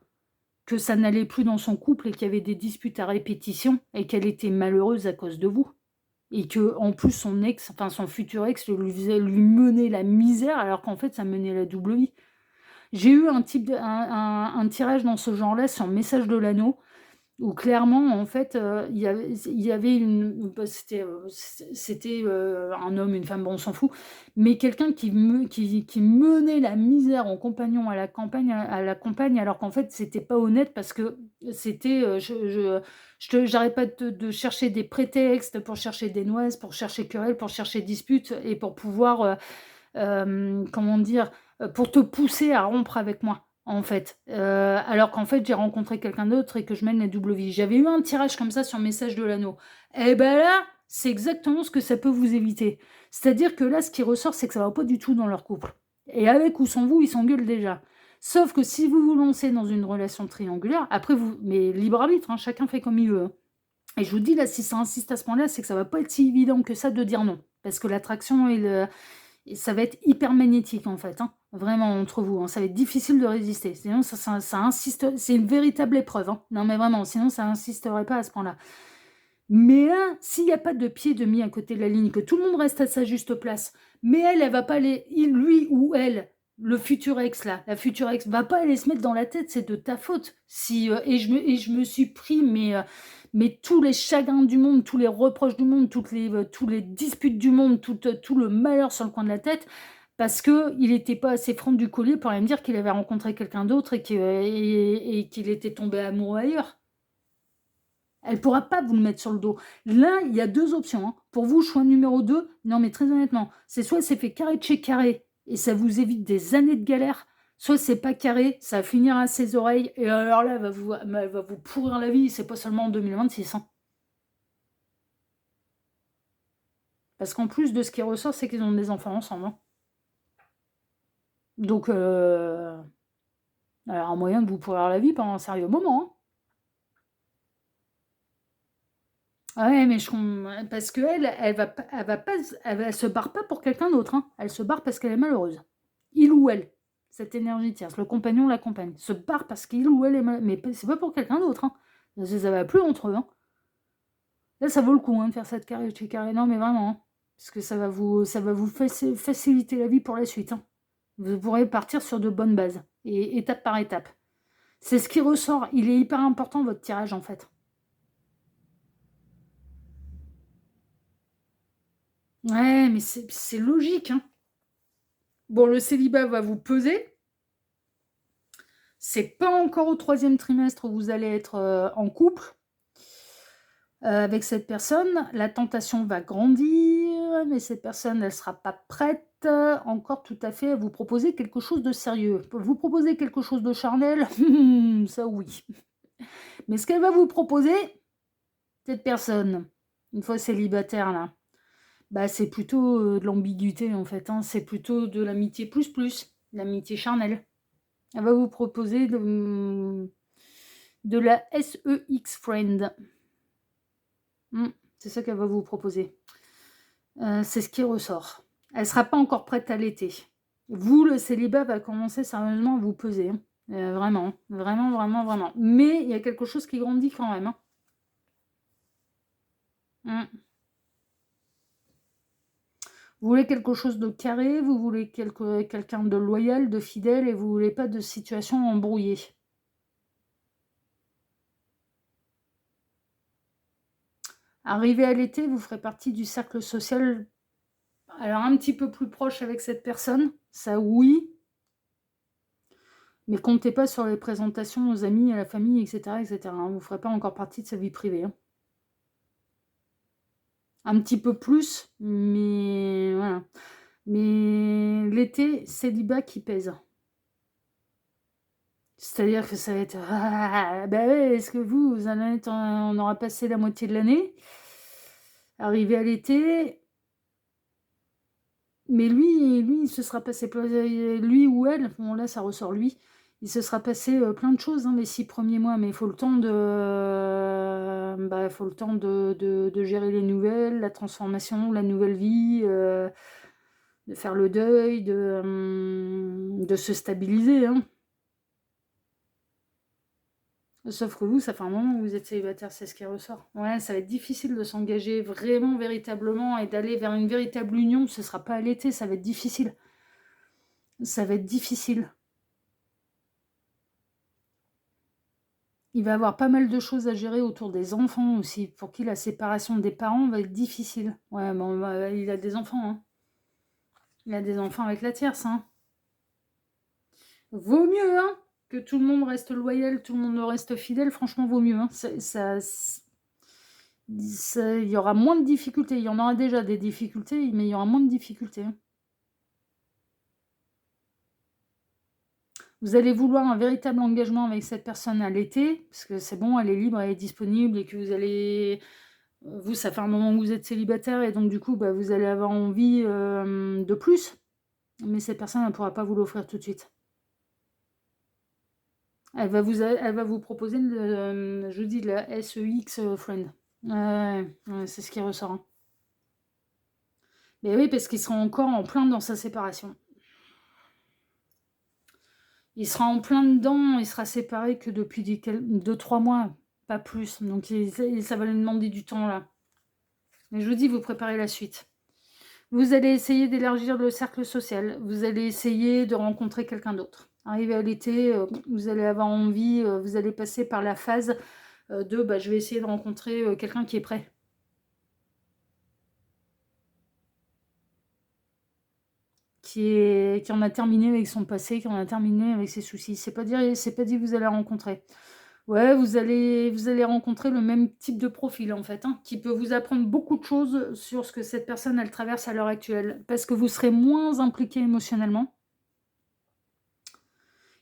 que ça n'allait plus dans son couple et qu'il y avait des disputes à répétition et qu'elle était malheureuse à cause de vous. Et que en plus son ex, enfin son futur ex, lui menait la misère alors qu'en fait ça menait la double vie. J'ai eu un tirage dans ce genre-là sur Message de l'Anneau où clairement en fait il y avait c'était un homme, une femme, bon on s'en fout, mais quelqu'un qui menait la misère en compagnon à la campagne alors qu'en fait c'était pas honnête parce que c'était j'arrête pas de chercher des prétextes pour chercher des noises, pour chercher querelle, pour chercher dispute et pour pouvoir comment dire, pour te pousser à rompre avec moi, en fait. Alors qu'en fait, j'ai rencontré quelqu'un d'autre et que je mène la double vie. J'avais eu un tirage comme ça sur Message de l'Anneau. Et ben là, c'est exactement ce que ça peut vous éviter. C'est-à-dire que là, ce qui ressort, c'est que ça va pas du tout dans leur couple. Et avec ou sans vous, ils s'engueulent déjà. Sauf que si vous vous lancez dans une relation triangulaire, après vous, mais libre arbitre, hein, chacun fait comme il veut. Hein. Et je vous dis là, si ça insiste à ce point-là, c'est que ça va pas être si évident que ça de dire non. Parce que l'attraction et ça va être hyper magnétique en fait, hein, vraiment entre vous. Hein, ça va être difficile de résister. Sinon, ça insiste. C'est une véritable épreuve. Hein. Non, mais vraiment, sinon, ça insisterait pas à ce point-là. Mais là, s'il n'y a pas de pied de mis à côté de la ligne, que tout le monde reste à sa juste place, mais elle va pas aller, lui ou elle, le futur ex là, la future ex, va pas aller se mettre dans la tête, c'est de ta faute. Si et je me suis pris mais tous les chagrins du monde, tous les reproches du monde, tous les disputes du monde, tout le malheur sur le coin de la tête, parce que il n'était pas assez franc du collier pour aller me dire qu'il avait rencontré quelqu'un d'autre et qu'il était tombé amoureux ailleurs. Elle ne pourra pas vous le mettre sur le dos. Là, il y a deux options. Hein. Pour vous, choix numéro 2, non mais très honnêtement, c'est soit c'est fait carré de chez carré et ça vous évite des années de galère, soit c'est pas carré, ça va finir à ses oreilles et alors là, elle va vous pourrir la vie, c'est pas seulement en 2026. Hein. Parce qu'en plus de ce qui ressort, c'est qu'ils ont des enfants ensemble. Hein. Donc, alors un moyen de vous pourrir la vie pendant un sérieux moment. Hein. Ouais, mais parce qu'elle, elle se barre pas pour quelqu'un d'autre. Hein. Elle se barre parce qu'elle est malheureuse. Il ou elle, cette énergie tierce, le compagnon, la compagne, se barre parce qu'il ou elle est malheureuse. Mais c'est pas pour quelqu'un d'autre. Hein. Ça va plus entre eux. Hein. Là, ça vaut le coup hein, de faire cette carré chez carré. Non, mais vraiment. Hein. Parce que ça va vous faciliter la vie pour la suite. Hein. Vous pourrez partir sur de bonnes bases. Et étape par étape. C'est ce qui ressort. Il est hyper important, votre tirage, en fait. Ouais, mais c'est logique, hein. Bon, le célibat va vous peser. C'est pas encore au 3e trimestre où vous allez être, en couple, avec cette personne. La tentation va grandir, mais cette personne, elle sera pas prête, encore tout à fait à vous proposer quelque chose de sérieux. Vous proposer quelque chose de charnel, ça oui. Mais ce qu'elle va vous proposer, cette personne, une fois célibataire là, bah, c'est plutôt, de l'ambiguïté en fait, hein. C'est plutôt de l'amitié plus plus, l'amitié charnelle. Elle va vous proposer de la sex friend. C'est ça qu'elle va vous proposer. C'est ce qui ressort. Elle sera pas encore prête à l'été. Vous, le célibat va commencer sérieusement à vous peser, hein. Vraiment, vraiment, vraiment, vraiment. Mais il y a quelque chose qui grandit quand même, hein. Mmh. Vous voulez quelque chose de carré, vous voulez quelqu'un de loyal, de fidèle et vous voulez pas de situation embrouillée. Arrivé à l'été, vous ferez partie du cercle social, alors un petit peu plus proche avec cette personne, ça oui, mais comptez pas sur les présentations aux amis, à la famille, et cetera, hein. Vous ferez pas encore partie de sa vie privée, hein. Un petit peu plus, mais voilà. Mais l'été, célibat qui pèse. C'est-à-dire que ça va être: «Ah, bah, ouais, est-ce que vous allez être on aura passé la moitié de l'année, arrivé à l'été, mais lui, il se sera passé lui ou elle, bon là, ça ressort lui, il se sera passé, plein de choses, hein, les 6 premiers mois, mais il faut le temps de, bah, faut le temps de gérer les nouvelles, la transformation, la nouvelle vie, de faire le deuil, de se stabiliser, hein. Sauf que vous, ça fait un moment que vous êtes célibataire, c'est ce qui ressort. Ouais, ça va être difficile de s'engager vraiment, véritablement, et d'aller vers une véritable union. Ce sera pas à l'été, ça va être difficile. Ça va être difficile. Il va avoir pas mal de choses à gérer autour des enfants aussi, pour qui la séparation des parents va être difficile. Ouais, bon, bah, il a des enfants, hein. Il a des enfants avec la tierce, hein. Vaut mieux, hein, que tout le monde reste loyal, tout le monde reste fidèle, franchement, vaut mieux, hein. Il y aura moins de difficultés. Il y en aura déjà des difficultés, mais il y aura moins de difficultés, hein. Vous allez vouloir un véritable engagement avec cette personne à l'été, parce que c'est bon, elle est libre, elle est disponible et que vous allez vous, ça fait un moment que vous êtes célibataire et donc du coup, bah, vous allez avoir envie, de plus, mais cette personne, elle ne pourra pas vous l'offrir tout de suite. Elle va vous proposer je vous dis, de la sex, friend. Ouais, ouais, c'est ce qui ressort, hein. Mais oui, parce qu'il sera encore en plein dans sa séparation. Il sera en plein dedans, il sera séparé que depuis 2-3 mois, pas plus. Donc ça va lui demander du temps là. Mais je vous dis, vous préparez la suite. Vous allez essayer d'élargir le cercle social. Vous allez essayer de rencontrer quelqu'un d'autre. Arrivé à l'été, vous allez avoir envie, vous allez passer par la phase de bah, je vais essayer de rencontrer quelqu'un qui est prêt. Qui en a terminé avec son passé, qui en a terminé avec ses soucis. C'est pas dit que vous allez rencontrer. Ouais, vous allez rencontrer le même type de profil, en fait, hein, qui peut vous apprendre beaucoup de choses sur ce que cette personne, elle traverse à l'heure actuelle. Parce que vous serez moins impliqué émotionnellement.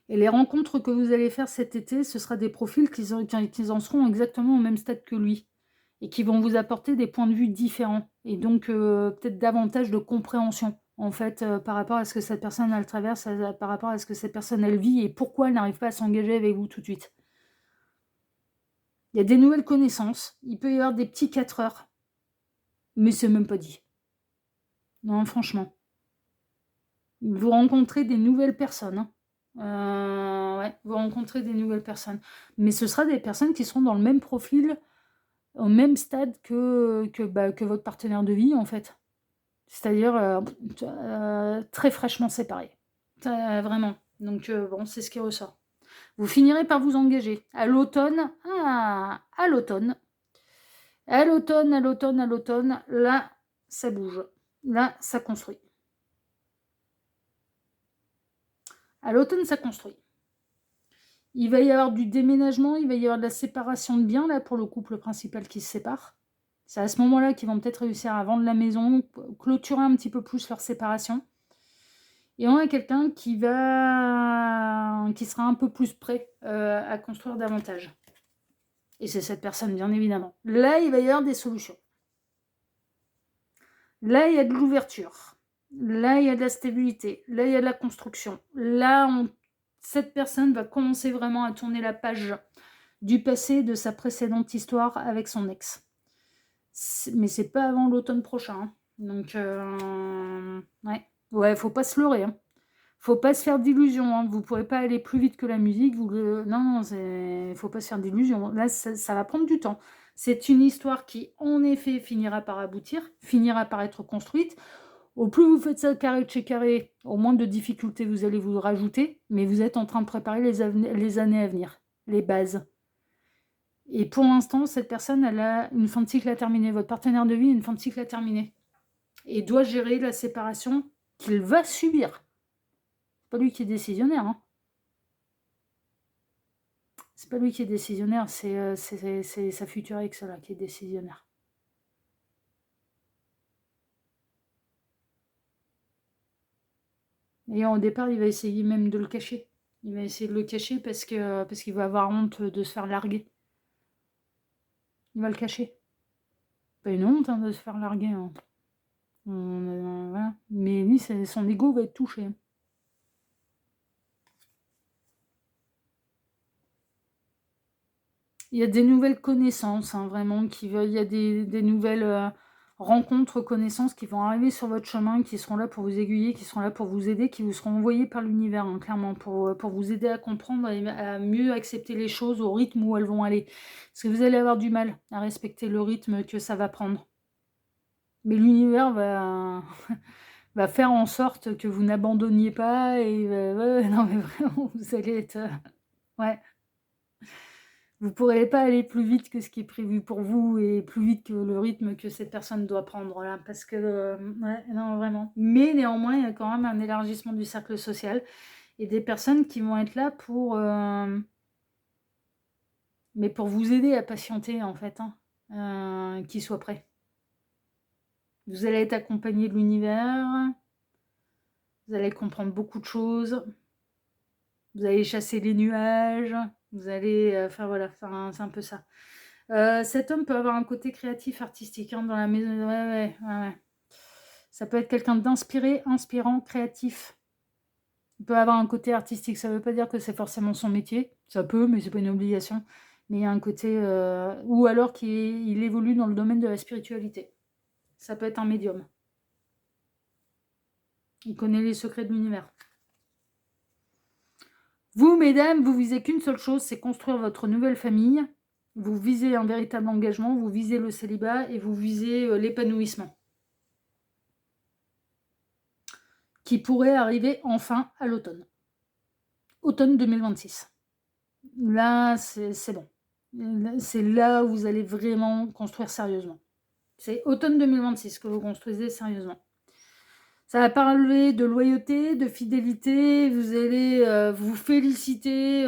Et les rencontres que vous allez faire cet été, ce sera des profils qui en seront exactement au même stade que lui. Et qui vont vous apporter des points de vue différents. Et donc, peut-être davantage de compréhension, en fait, par rapport à ce que cette personne, elle traverse, par rapport à ce que cette personne, elle vit et pourquoi elle n'arrive pas à s'engager avec vous tout de suite. Il y a des nouvelles connaissances, il peut y avoir des petits 4 heures, mais c'est même pas dit. Non, franchement. Vous rencontrez des nouvelles personnes, hein. Ouais, vous rencontrez des nouvelles personnes. Mais ce sera des personnes qui seront dans le même profil, au même stade bah, que votre partenaire de vie, en fait. C'est-à-dire, très fraîchement séparés. Vraiment. Donc bon, c'est ce qui ressort. Vous finirez par vous engager. À l'automne, à l'automne, là, ça bouge. Là, ça construit. À l'automne, ça construit. Il va y avoir du déménagement, il va y avoir de la séparation de biens, là, pour le couple principal qui se sépare. C'est à ce moment-là qu'ils vont peut-être réussir à vendre la maison, clôturer un petit peu plus leur séparation. Et on a quelqu'un qui sera un peu plus prêt à construire davantage. Et c'est cette personne, bien évidemment. Là, il va y avoir des solutions. Là, il y a de l'ouverture. Là, il y a de la stabilité. Là, il y a de la construction. Là, cette personne va commencer vraiment à tourner la page du passé de sa précédente histoire avec son ex. Mais c'est pas avant l'automne prochain. Hein. Donc, ouais, faut pas se leurrer. Hein. Faut pas se faire d'illusions. Hein. Vous pourrez pas aller plus vite que la musique. Non, faut pas se faire d'illusions. Là, ça va prendre du temps. C'est une histoire qui, en effet, finira par aboutir, finira par être construite. Au plus vous faites ça carré de chez carré, au moins de difficultés vous allez vous rajouter, mais vous êtes en train de préparer les années à venir, les bases. Et pour l'instant, cette personne, elle a une fin de cycle à terminer. Votre partenaire de vie a une fin de cycle à terminer. Et doit gérer la séparation qu'il va subir. C'est pas lui qui est décisionnaire. Hein. C'est pas lui qui est décisionnaire, c'est sa future ex là qui est décisionnaire. Et au départ, il va essayer même de le cacher. Il va essayer de le cacher parce qu'il va avoir honte de se faire larguer. Il va le cacher. Pas une honte hein, de se faire larguer. Hein. Voilà. Mais lui, son ego va être touché. Il y a des nouvelles connaissances, hein, vraiment, il y a des nouvelles rencontres, connaissances qui vont arriver sur votre chemin, qui seront là pour vous aiguiller, qui seront là pour vous aider, qui vous seront envoyées par l'univers, hein, clairement, pour vous aider à comprendre et à mieux accepter les choses au rythme où elles vont aller. Parce que vous allez avoir du mal à respecter le rythme que ça va prendre. Mais l'univers va faire en sorte que vous n'abandonniez pas et ouais, non mais vraiment, vous allez être... ouais. Vous ne pourrez pas aller plus vite que ce qui est prévu pour vous et plus vite que le rythme que cette personne doit prendre là, parce que ouais, non vraiment. Mais néanmoins, il y a quand même un élargissement du cercle social et des personnes qui vont être là mais pour vous aider à patienter en fait, hein, qu'ils soient prêts. Vous allez être accompagné de l'univers, vous allez comprendre beaucoup de choses, vous allez chasser les nuages, vous allez, enfin voilà, c'est un peu ça. Cet homme peut avoir un côté créatif, artistique hein, dans la maison. Ouais. Ça peut être quelqu'un d'inspiré, inspirant, créatif. Il peut avoir un côté artistique. Ça ne veut pas dire que c'est forcément son métier. Ça peut, mais c'est pas une obligation. Mais il y a un côté... ou alors qu'il évolue dans le domaine de la spiritualité. Ça peut être un médium. Il connaît les secrets de l'univers. Vous, mesdames, vous visez qu'une seule chose, c'est construire votre nouvelle famille. Vous visez un véritable engagement, vous visez le célibat et vous visez l'épanouissement. Qui pourrait arriver enfin à l'automne. Automne 2026. Là, c'est bon. C'est là où vous allez vraiment construire sérieusement. C'est automne 2026 que vous construisez sérieusement. Ça va parler de loyauté, de fidélité. Vous allez vous féliciter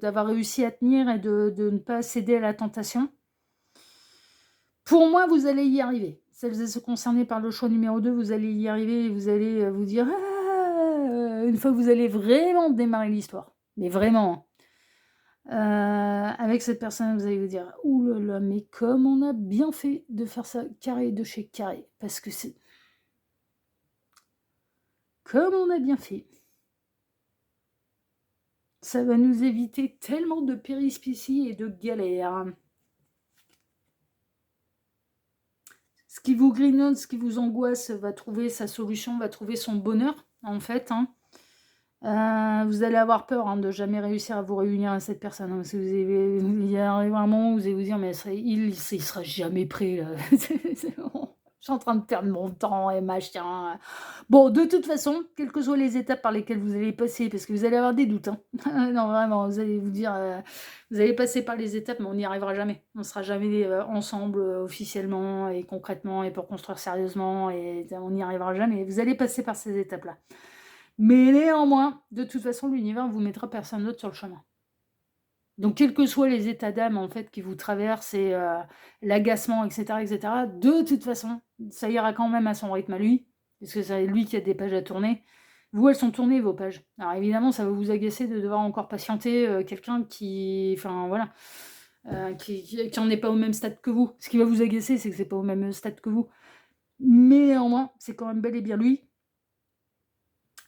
d'avoir réussi à tenir et de ne pas céder à la tentation. Pour moi, vous allez y arriver. Celles et ceux concernés par le choix numéro 2, vous allez y arriver et vous allez vous dire une fois que vous allez vraiment démarrer l'histoire. Mais vraiment. Avec cette personne, vous allez vous dire ouh là là, mais comme on a bien fait de faire ça carré de chez carré. Parce que c'est. Comme on a bien fait. Ça va nous éviter tellement de périspéties et de galères. Ce qui vous grignote, ce qui vous angoisse, va trouver sa solution, va trouver son bonheur, en fait. Vous allez avoir peur de jamais réussir à vous réunir à cette personne. Parce que il y arrive un moment où vous allez vous dire, mais il sera jamais prêt. Là. Bon. Je suis en train de perdre mon temps et machin. Bon, de toute façon, quelles que soient les étapes par lesquelles vous allez passer, parce que vous allez avoir des doutes, hein. Non, vraiment, vous allez vous dire, vous allez passer par les étapes, mais on n'y arrivera jamais. On ne sera jamais ensemble officiellement et concrètement et pour construire sérieusement, et on n'y arrivera jamais. Vous allez passer par ces étapes-là. Mais néanmoins, de toute façon, l'univers ne vous mettra personne d'autre sur le chemin. Donc, quels que soient les états d'âme en fait qui vous traversent et l'agacement, etc., de toute façon, ça ira quand même à son rythme à lui, parce que c'est lui qui a des pages à tourner. Vous, elles sont tournées, vos pages. Alors évidemment, ça va vous agacer de devoir encore patienter quelqu'un qui, enfin voilà, qui en est pas au même stade que vous. Ce qui va vous agacer, c'est que c'est pas au même stade que vous. Mais néanmoins, c'est quand même bel et bien lui.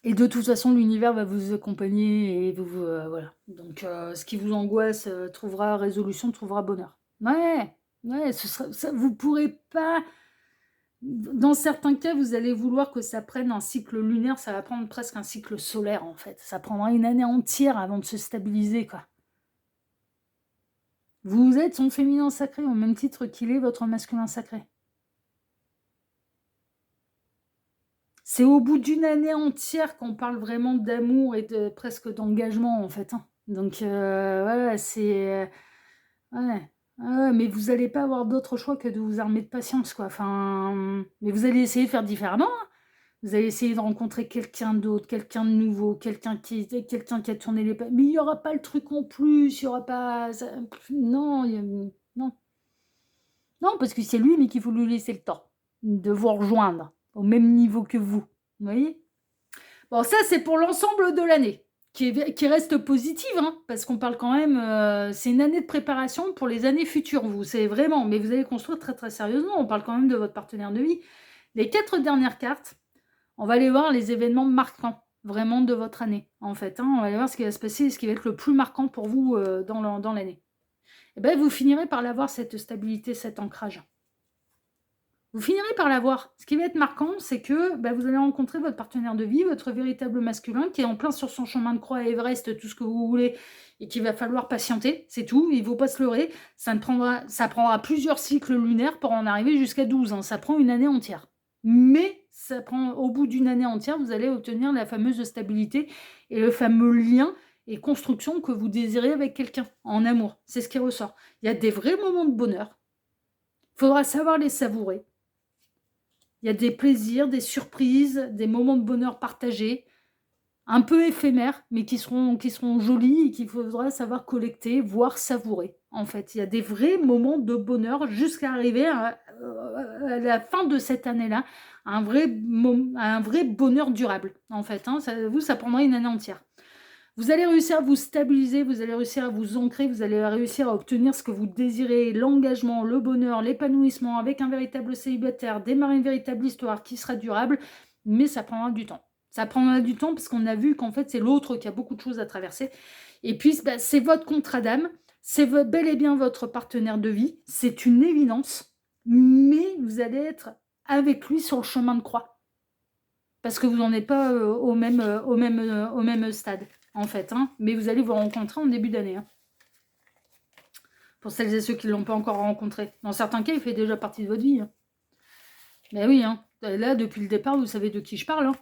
Et de toute façon, l'univers va vous accompagner et voilà. Donc, ce qui vous angoisse trouvera résolution, trouvera bonheur. Ouais, ouais, vous pourrez pas. Dans certains cas, vous allez vouloir que ça prenne un cycle lunaire, ça va prendre presque un cycle solaire en fait. Ça prendra une année entière avant de se stabiliser, quoi. Vous êtes son féminin sacré au même titre qu'il est votre masculin sacré. C'est au bout d'une année entière qu'on parle vraiment d'amour et presque d'engagement, en fait, hein. Donc, ouais, c'est... ouais. Ouais, mais vous n'allez pas avoir d'autre choix que de vous armer de patience, quoi. Enfin, mais vous allez essayer de faire différemment, hein. Vous allez essayer de rencontrer quelqu'un d'autre, quelqu'un de nouveau, quelqu'un qui a tourné les pages. Mais il n'y aura pas le truc en plus, il n'y aura pas... non, non. Non, parce que c'est lui, mais qu'il faut lui laisser le temps de vous rejoindre au même niveau que vous. Vous voyez? Bon, ça, c'est pour l'ensemble de l'année, qui reste positive, hein, parce qu'on parle quand même... c'est une année de préparation pour les années futures, vous. C'est vraiment... Mais vous allez construire très, très sérieusement. On parle quand même de votre partenaire de vie. Les 4 dernières cartes, on va aller voir les événements marquants, vraiment, de votre année, en fait, hein. On va aller voir ce qui va se passer, ce qui va être le plus marquant pour vous dans l'année. Et bien, vous finirez par l'avoir, cette stabilité, cet ancrage. Vous finirez par l'avoir. Ce qui va être marquant, c'est que vous allez rencontrer votre partenaire de vie, votre véritable masculin, qui est en plein sur son chemin de croix à Everest, tout ce que vous voulez, et qu'il va falloir patienter, c'est tout, il ne faut pas se leurrer. Ça prendra plusieurs cycles lunaires pour en arriver jusqu'à 12, hein. Ça prend une année entière. Mais au bout d'une année entière, vous allez obtenir la fameuse stabilité et le fameux lien et construction que vous désirez avec quelqu'un, en amour. C'est ce qui ressort. Il y a des vrais moments de bonheur. Il faudra savoir les savourer. Il y a des plaisirs, des surprises, des moments de bonheur partagés, un peu éphémères, mais qui seront jolis et qu'il faudra savoir collecter, voire savourer. En fait, il y a des vrais moments de bonheur jusqu'à arriver à la fin de cette année-là, un vrai bonheur durable. En fait, hein, ça prendra une année entière. Vous allez réussir à vous stabiliser, vous allez réussir à vous ancrer, vous allez réussir à obtenir ce que vous désirez, l'engagement, le bonheur, l'épanouissement, avec un véritable célibataire, démarrer une véritable histoire qui sera durable, mais ça prendra du temps. Ça prendra du temps parce qu'on a vu qu'en fait, c'est l'autre qui a beaucoup de choses à traverser. Et puis, c'est votre contrat d'âme, c'est bel et bien votre partenaire de vie, c'est une évidence, mais vous allez être avec lui sur le chemin de croix. Parce que vous n'en êtes pas au même stade, en fait, hein. Mais vous allez vous rencontrer en début d'année, hein. Pour celles et ceux qui ne l'ont pas encore rencontré. Dans certains cas, il fait déjà partie de votre vie, hein. Mais oui, hein. Là, depuis le départ, vous savez de qui je parle, hein.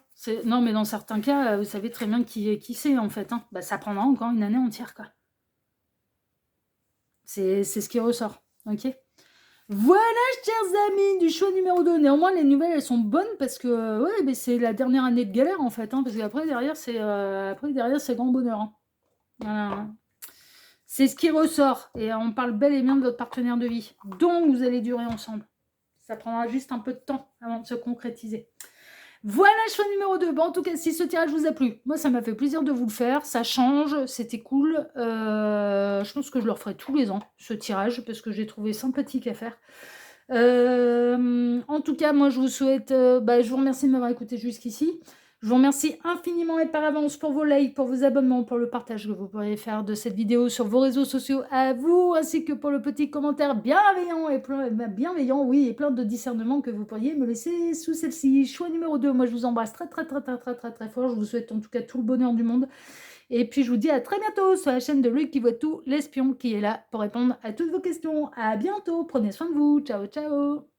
Non, mais dans certains cas, vous savez très bien qui c'est, en fait, hein. Ça prendra encore une année entière, quoi. C'est ce qui ressort, ok? Voilà, chers amis, du choix numéro 2. Néanmoins, les nouvelles, elles sont bonnes parce que ouais, mais c'est la dernière année de galère, en fait, hein, parce qu'après, derrière, c'est grand bonheur, hein. Voilà. C'est ce qui ressort. Et on parle bel et bien de votre partenaire de vie. Donc, vous allez durer ensemble. Ça prendra juste un peu de temps avant de se concrétiser. Voilà le choix numéro 2. Bon, en tout cas, si ce tirage vous a plu, moi, ça m'a fait plaisir de vous le faire. Ça change, c'était cool. Je pense que je le referai tous les ans, ce tirage, parce que j'ai trouvé sympathique à faire. En tout cas, moi, je vous souhaite... je vous remercie de m'avoir écouté jusqu'ici. Je vous remercie infiniment et par avance pour vos likes, pour vos abonnements, pour le partage que vous pourriez faire de cette vidéo sur vos réseaux sociaux à vous, ainsi que pour le petit commentaire bienveillant et plein de discernement que vous pourriez me laisser sous celle-ci. Choix numéro 2, moi je vous embrasse très très très très très très très fort. Je vous souhaite en tout cas tout le bonheur du monde. Et puis je vous dis à très bientôt sur la chaîne de Loïc qui voit tout, l'espion qui est là pour répondre à toutes vos questions. À bientôt, prenez soin de vous, ciao ciao.